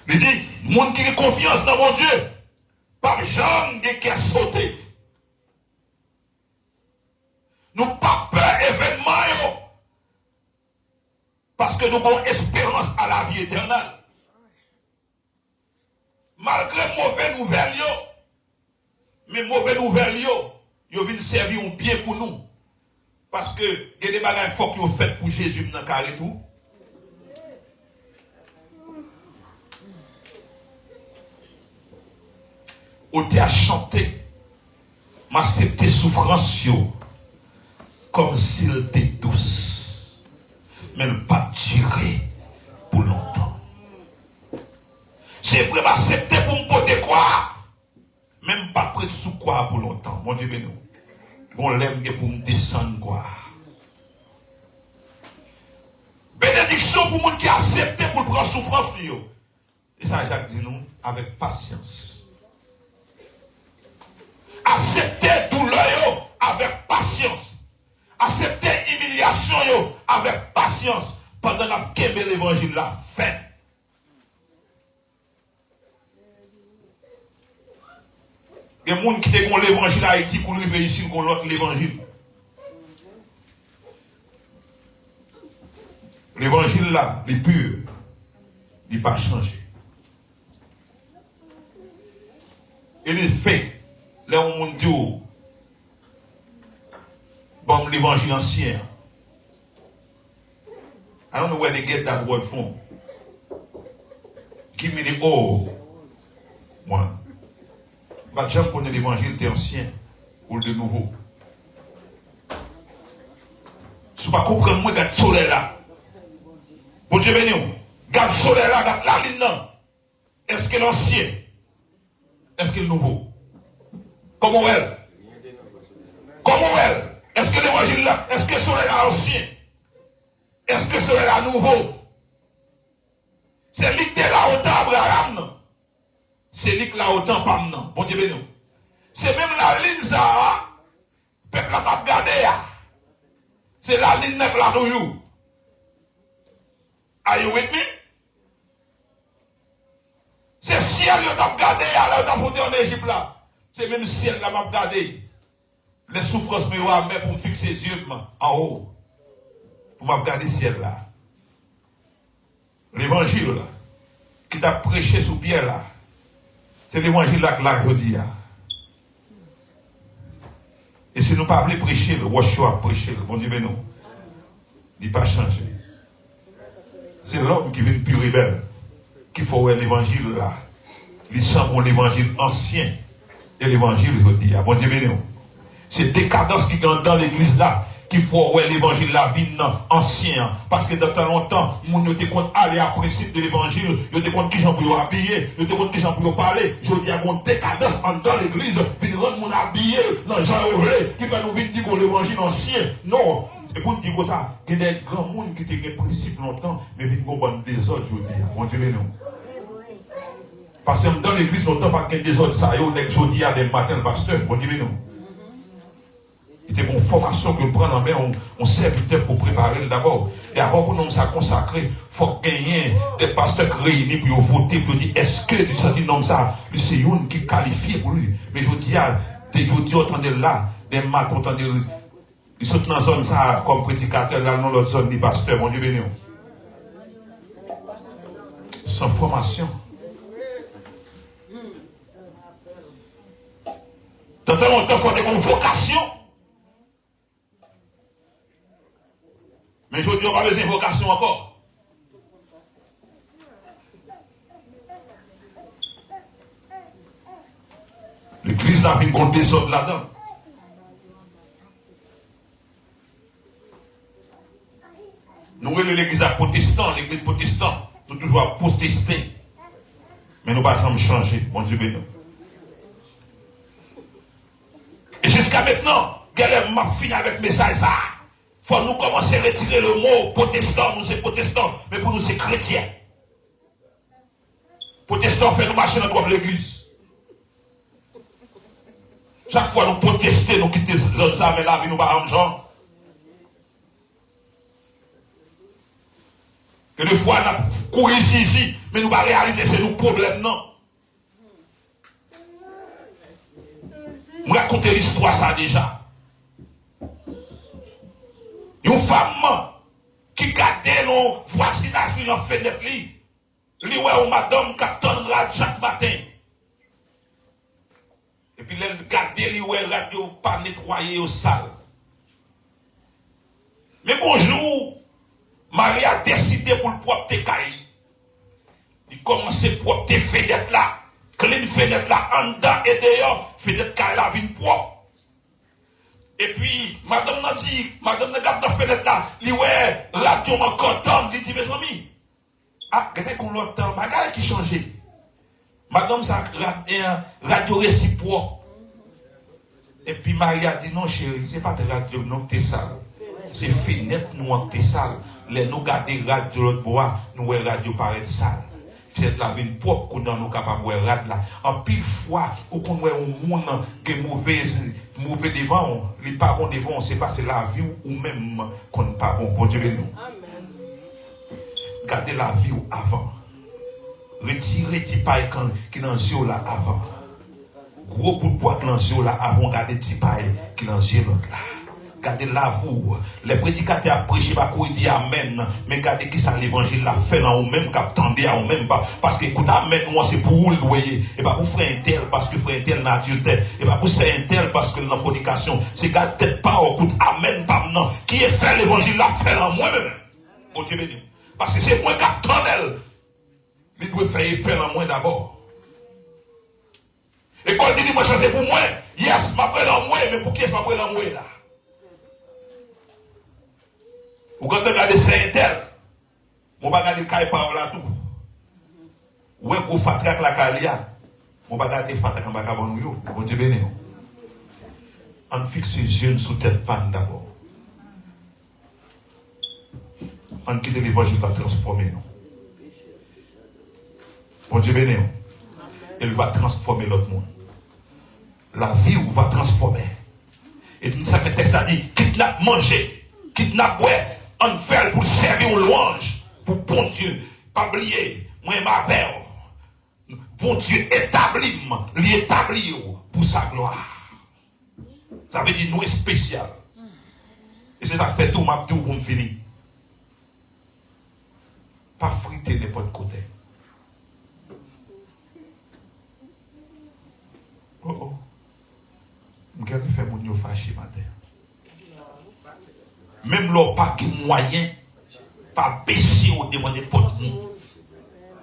Il dit, monde qui a confiance dans mon Dieu, par jamais de qui a sauté. Nous pas peur événement, parce que nous avons espérance à la vie éternelle. Malgré mauvaises nouvelles, mais mauvaises nouvelles, ils viennent servir un bien pour nous. Parce que il y a des bagages forts qui ont fait pour Jésus dans le carré tout. On t'a chanté, m'accepter souffrance comme s'il était douce, mais ne pas durer pour longtemps. C'est vraiment accepté pour me porter quoi? Même pas prêt sous quoi pour longtemps. Mon Dieu, béni. Bon, l'aime pour me descendre quoi. Bénédiction pour les gens qui acceptent pour prendre souffrance. Et ça, Jacques dit nous, avec patience. Accepter douleur avec patience. Accepter humiliation avec patience. Pendant la guerre de l'évangile, la fin. Il y a des gens qui ont l'évangile à Haïti pour arriver ici pour l'autre l'évangile. L'évangile là, il est pur. Il n'est pas changé. Il est fait. Là où on dit, bon, l'évangile ancien. I don't know where they get that word from. Give me the old one. Bah, j'aime connaître l'évangile, t'es ancien ou le nouveau. Si tu ne comprends pas, moi, regarde le soleil là. Bon Dieu béni, regarde le soleil là, regarde la ligne là. Est-ce que l'ancien? Est-ce que le nouveau? Comment elle? Comment elle? Est-ce que l'évangile là? Est-ce que le soleil là ancien? Est-ce que le soleil là nouveau? C'est lui qui est là autant Abraham, non? C'est lui qui là autant pas non. Bon Dieu béni. C'est même la ligne ça. Peuple là t'a regardé. C'est la ligne là nous. Are you with me? C'est ciel là t'a regardé là t'a porté en Égypte là. C'est même ciel là m'a regardé. Les souffrances me voient mais pour me fixer les yeux en haut. Pour m'a regarder ciel là. L'évangile là qui t'a prêché sous pierre là. C'est l'évangile là que je dis. Et si nous ne pouvons pas prêcher, le Washua prêcher, le bon Dieu, non. Il n'a pas changé. C'est l'homme qui vient plus rebelle. Qu'il faut voir l'évangile là. Il sent l'évangile ancien. Et l'évangile, je dis, bon Dieu, non. C'est décadence qui est dans l'église là. qu'il faut ouais l'évangile la vie ancien parce que dans tant longtemps moun yo te compte aller à principe de l'évangile, yo te compte qui gens pour habiller, yo te compte qui gens pour parler, je dis à mon décadence en dans l'église, puis rendre mon habillé dans Jean Evré qui va nous venir dire que l'évangile ancien. Non, et pour dire comme ça, il y a des grands monde qui étaient principe longtemps mais viennent comprendre des autres je dis, mon Dieu non. Parce que dans l'église longtemps pas qu'il y a des autres ça, yo nek jodi à des matins le pasteur, mon Dieu non. C'était une formation que nous prenons en main, on serviteur pour préparer d'abord. Et avant pour nous ça consacrer, il faut gagner des pasteurs réunis pour voter, pour dire est-ce que du senti nom ça, c'est une qui qualifie pour lui. Mais je dis, entendez là, des maths, entendez, ils sont dans la zone ça comme prédicateur, là dans l'autre zone des pasteurs, mon Dieu béni. Sans formation. Dans tant longtemps, il faut des vocations. Mais je dis, on va les invocations encore. L'église a vu qu'on désordre là-dedans. Nous, l'église protestante, l'église protestante, nous toujours protester. Mais nous ne pouvons pas changer, mon Dieu béni. Et jusqu'à maintenant, quel m'a fini avec le message ça? Il faut nous commencer à retirer le mot protestant, nous c'est protestant, mais pour nous c'est chrétien. Protestant fait nous marcher dans l'église. Chaque fois nous protester, nous quitter les gens, mais la vie nous pas en genre. Que des fois nous courons ici, mais nous pas réaliser c'est nos problèmes non. Je raconte l'histoire ça déjà. Une femme qui gardait nos voisinages dans la fenêtre, lui ouais madame qui attend chaque matin. Et puis elle gardait lui ouais radio pas nettoyer au sale. Mais bonjour, Marie a décidé pour le propre caille. Il commence à propre fenêtre là. Clean fenêtre là en dedans et dehors, fenêtre caille la vie propre. Et puis, madame n'a dit, madame n'a gardé la fenêtre là, li ouais, radio m'a content, li dit mes amis. Ah, regardez qu'on l'entend, bagage qui changeait. Madame ça radio réciproque. Et puis Marie a dit non chérie, c'est pas de radio non t'es sale. C'est fenêtre nous en t'es sale. Les nous garder radio de l'autre bois, nous ouais radio paraît sale. C'est la vie propre qu'on nous capable de voir là. En pile fois, ou qu'on voit un monde qui est mauvais devant, les pas bons devant, c'est parce que la vie ou même qu'on n'est pas bon. Bon Dieu nous. Gardez la vie avant. Retirez les pailles qui dans le là avant. Gros coup de bois dans le là avant, gardez les pailles qui dans le l'autre là. Gardez la vous. Les prédicateurs ont prêché, pas qu'on dit amen. Mais gardez qui ça l'évangile l'a fait là, ou même qu'attendez à ou même pas. Parce que écoute, amen, moi c'est pour vous le voyez. Et pas pour frère un tel, parce que frère un tel n'a Dieu tel. Et pas pour c'est un tel, parce que dans la fornication, c'est gardez pas, écoute, amen, pas non. Qui est fait l'évangile l'a fait là, moi-même. Bon Dieu béni. Parce que c'est moi qui attends elle. Il doit faire là, moi d'abord. Et quand il dit, moi, c'est pour moi. Yes, ma près là, moi, mais pour qui est-ce ma près là, moi là? Ou quand tu regardes Saint-Tel, on va regarder Kaye par là tout. Ou est-ce qu'on fait avec la Kalia? On va regarder Fatak en Bakabon yo. Bon Dieu béni. On fixe les yeux sous tête panne d'abord. On quitte l'évangile va transformer nous. Bon Dieu béni. Il va transformer l'autre monde. La vie va transformer. Et nous savons que le texte a dit kidnappe manger, kidnappe ouais. On fait pour servir aux louanges, pour bon Dieu, pas oublier, moi ma verre, bon Dieu établit pour sa gloire. Ça veut dire nous spécial. Et c'est ça que fait tout ma tout pour me finir. Pas friter n'importe côté. Oh. Je vais faire mon fâché matin. Même l'on pas de moyen, pas baisser au devant n'importe qui.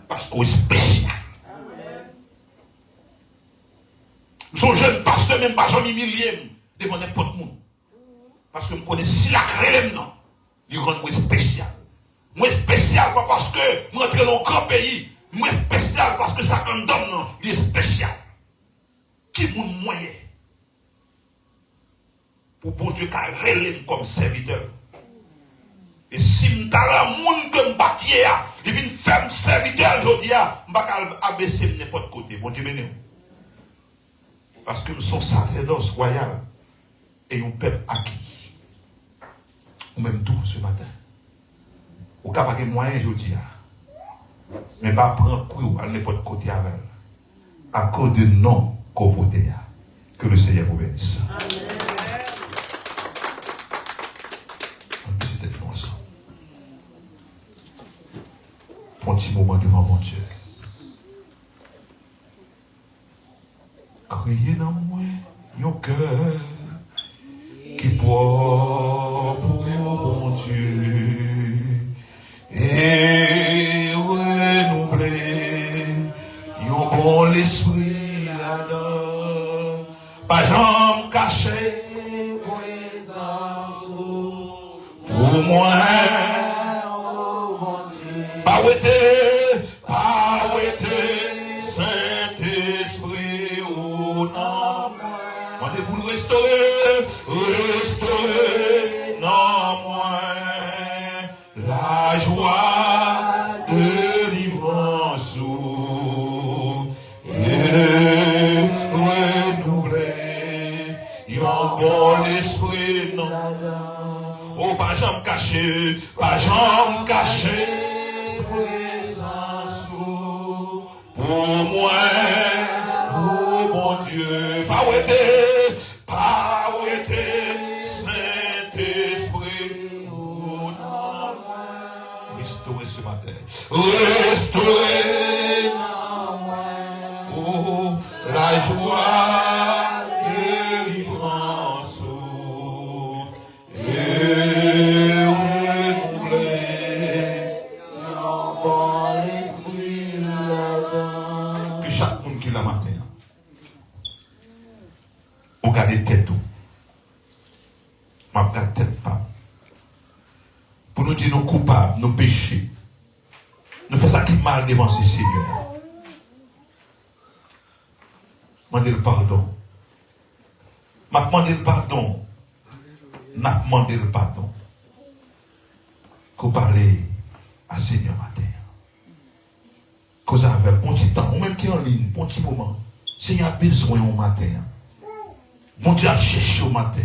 Parce qu'on est spécial. Son jeune pasteur, même pas Jean millième devant n'importe qui. Parce que je connais si la crème, non. Il rend moi spécial. Moi spécial pas parce que je rentre dans un grand pays. Moi spécial parce que ça condamne, non. Il est spécial. Qui est mon moyen pour bon Dieu qu'a relève comme serviteur. Et si je la monde que je bâtis, il vient faire serviteur, je dis, je ne vais pas abaisser n'importe côté. Bon Dieu béni. Parce que nous sommes sacerdoce royal et un peuple acquis. Ou même tout ce matin. Ou capable de moyens, je dis, mais pas prendre coup à n'importe côté avec elle. À cause du nom qu'on vote. Que le Seigneur vous bénisse. Amen. Un petit moment devant mon Dieu. Criez dans moi, mon cœur, qui porte pour mon Dieu, et renouveler, yon bon l'esprit là-dedans, pas j'en cacher, pour moi. Pas Saint-Esprit ou non. On est pour restaurer non moins la joie de délivrance et renouveler yon bon l'esprit non. Oh, pas j'en cacher, pour moi, oh mon Dieu, pas ouété, Saint-Esprit, oh non, restaurer ce matin, restaurer, oh, la joie, délivrance, et renouveler, chaque monde qui l'a matin, on garde tête, on garde tête pas. Pour nous dire nos coupables, nos péchés. Nous faisons ça qui mal devant ce Seigneur. Demandez le pardon. M'a demandé le pardon. N'a demandé le pardon. Qu'on parler à Seigneur matin. Cause avec un petit temps, ou même qui est en ligne, un petit moment. Seigneur a besoin au matin. Mon Dieu a cherché au matin.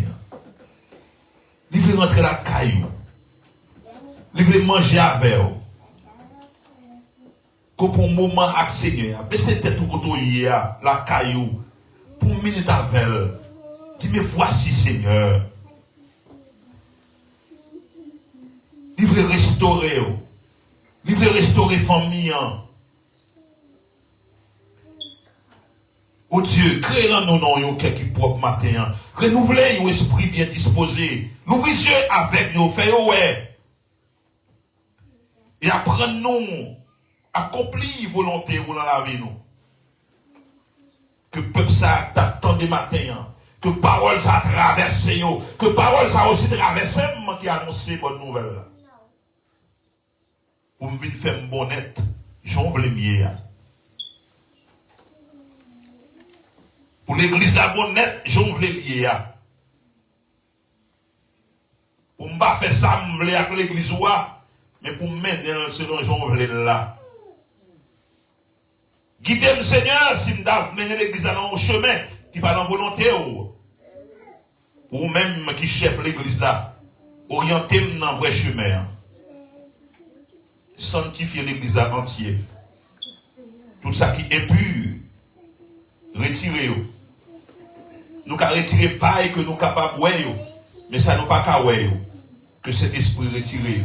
Il veut rentrer la caillou. Il veut manger avec vous. Que pour un moment avec Seigneur, baissez tête au côté la caillou. Pour une minute avec elle. Dis mais voici Seigneur. Il veut restaurer. Il veut restaurer famille. Oh Dieu, crée dans nos noms un cœur qui propre matin. Renouvelez un esprit bien disposé. L'ouvrez les yeux avec nous, faites ouais. Et apprenons, accomplir volonté dans la vie nous. Que peuple ça t'attend des matins. Que parole ça traverse yo. Que parole ça aussi traverse moi qui annonce bonne nouvelle. Pour me venir faire un bonnet, j'en veux les miens. Pour l'église la bonnette, j'en veux les lier. Pour ne pas faire ça, je veux avec l'église, mais pour me mener selon j'en veux là. Guidez-moi, Seigneur, si je dois mener l'église dans un chemin qui va dans la volonté. Ou même qui chef l'église là, orientez-moi dans le vrai chemin. Sanctifier l'église entière. Tout ça qui est pur, retirez-vous. Nous avons retiré paille que nous sommes capables de voir, mais ça nous pas qu'à voir. Que cet esprit retiré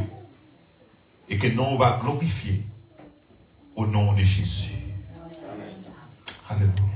et que nous on va glorifier au nom de Jésus. Alléluia.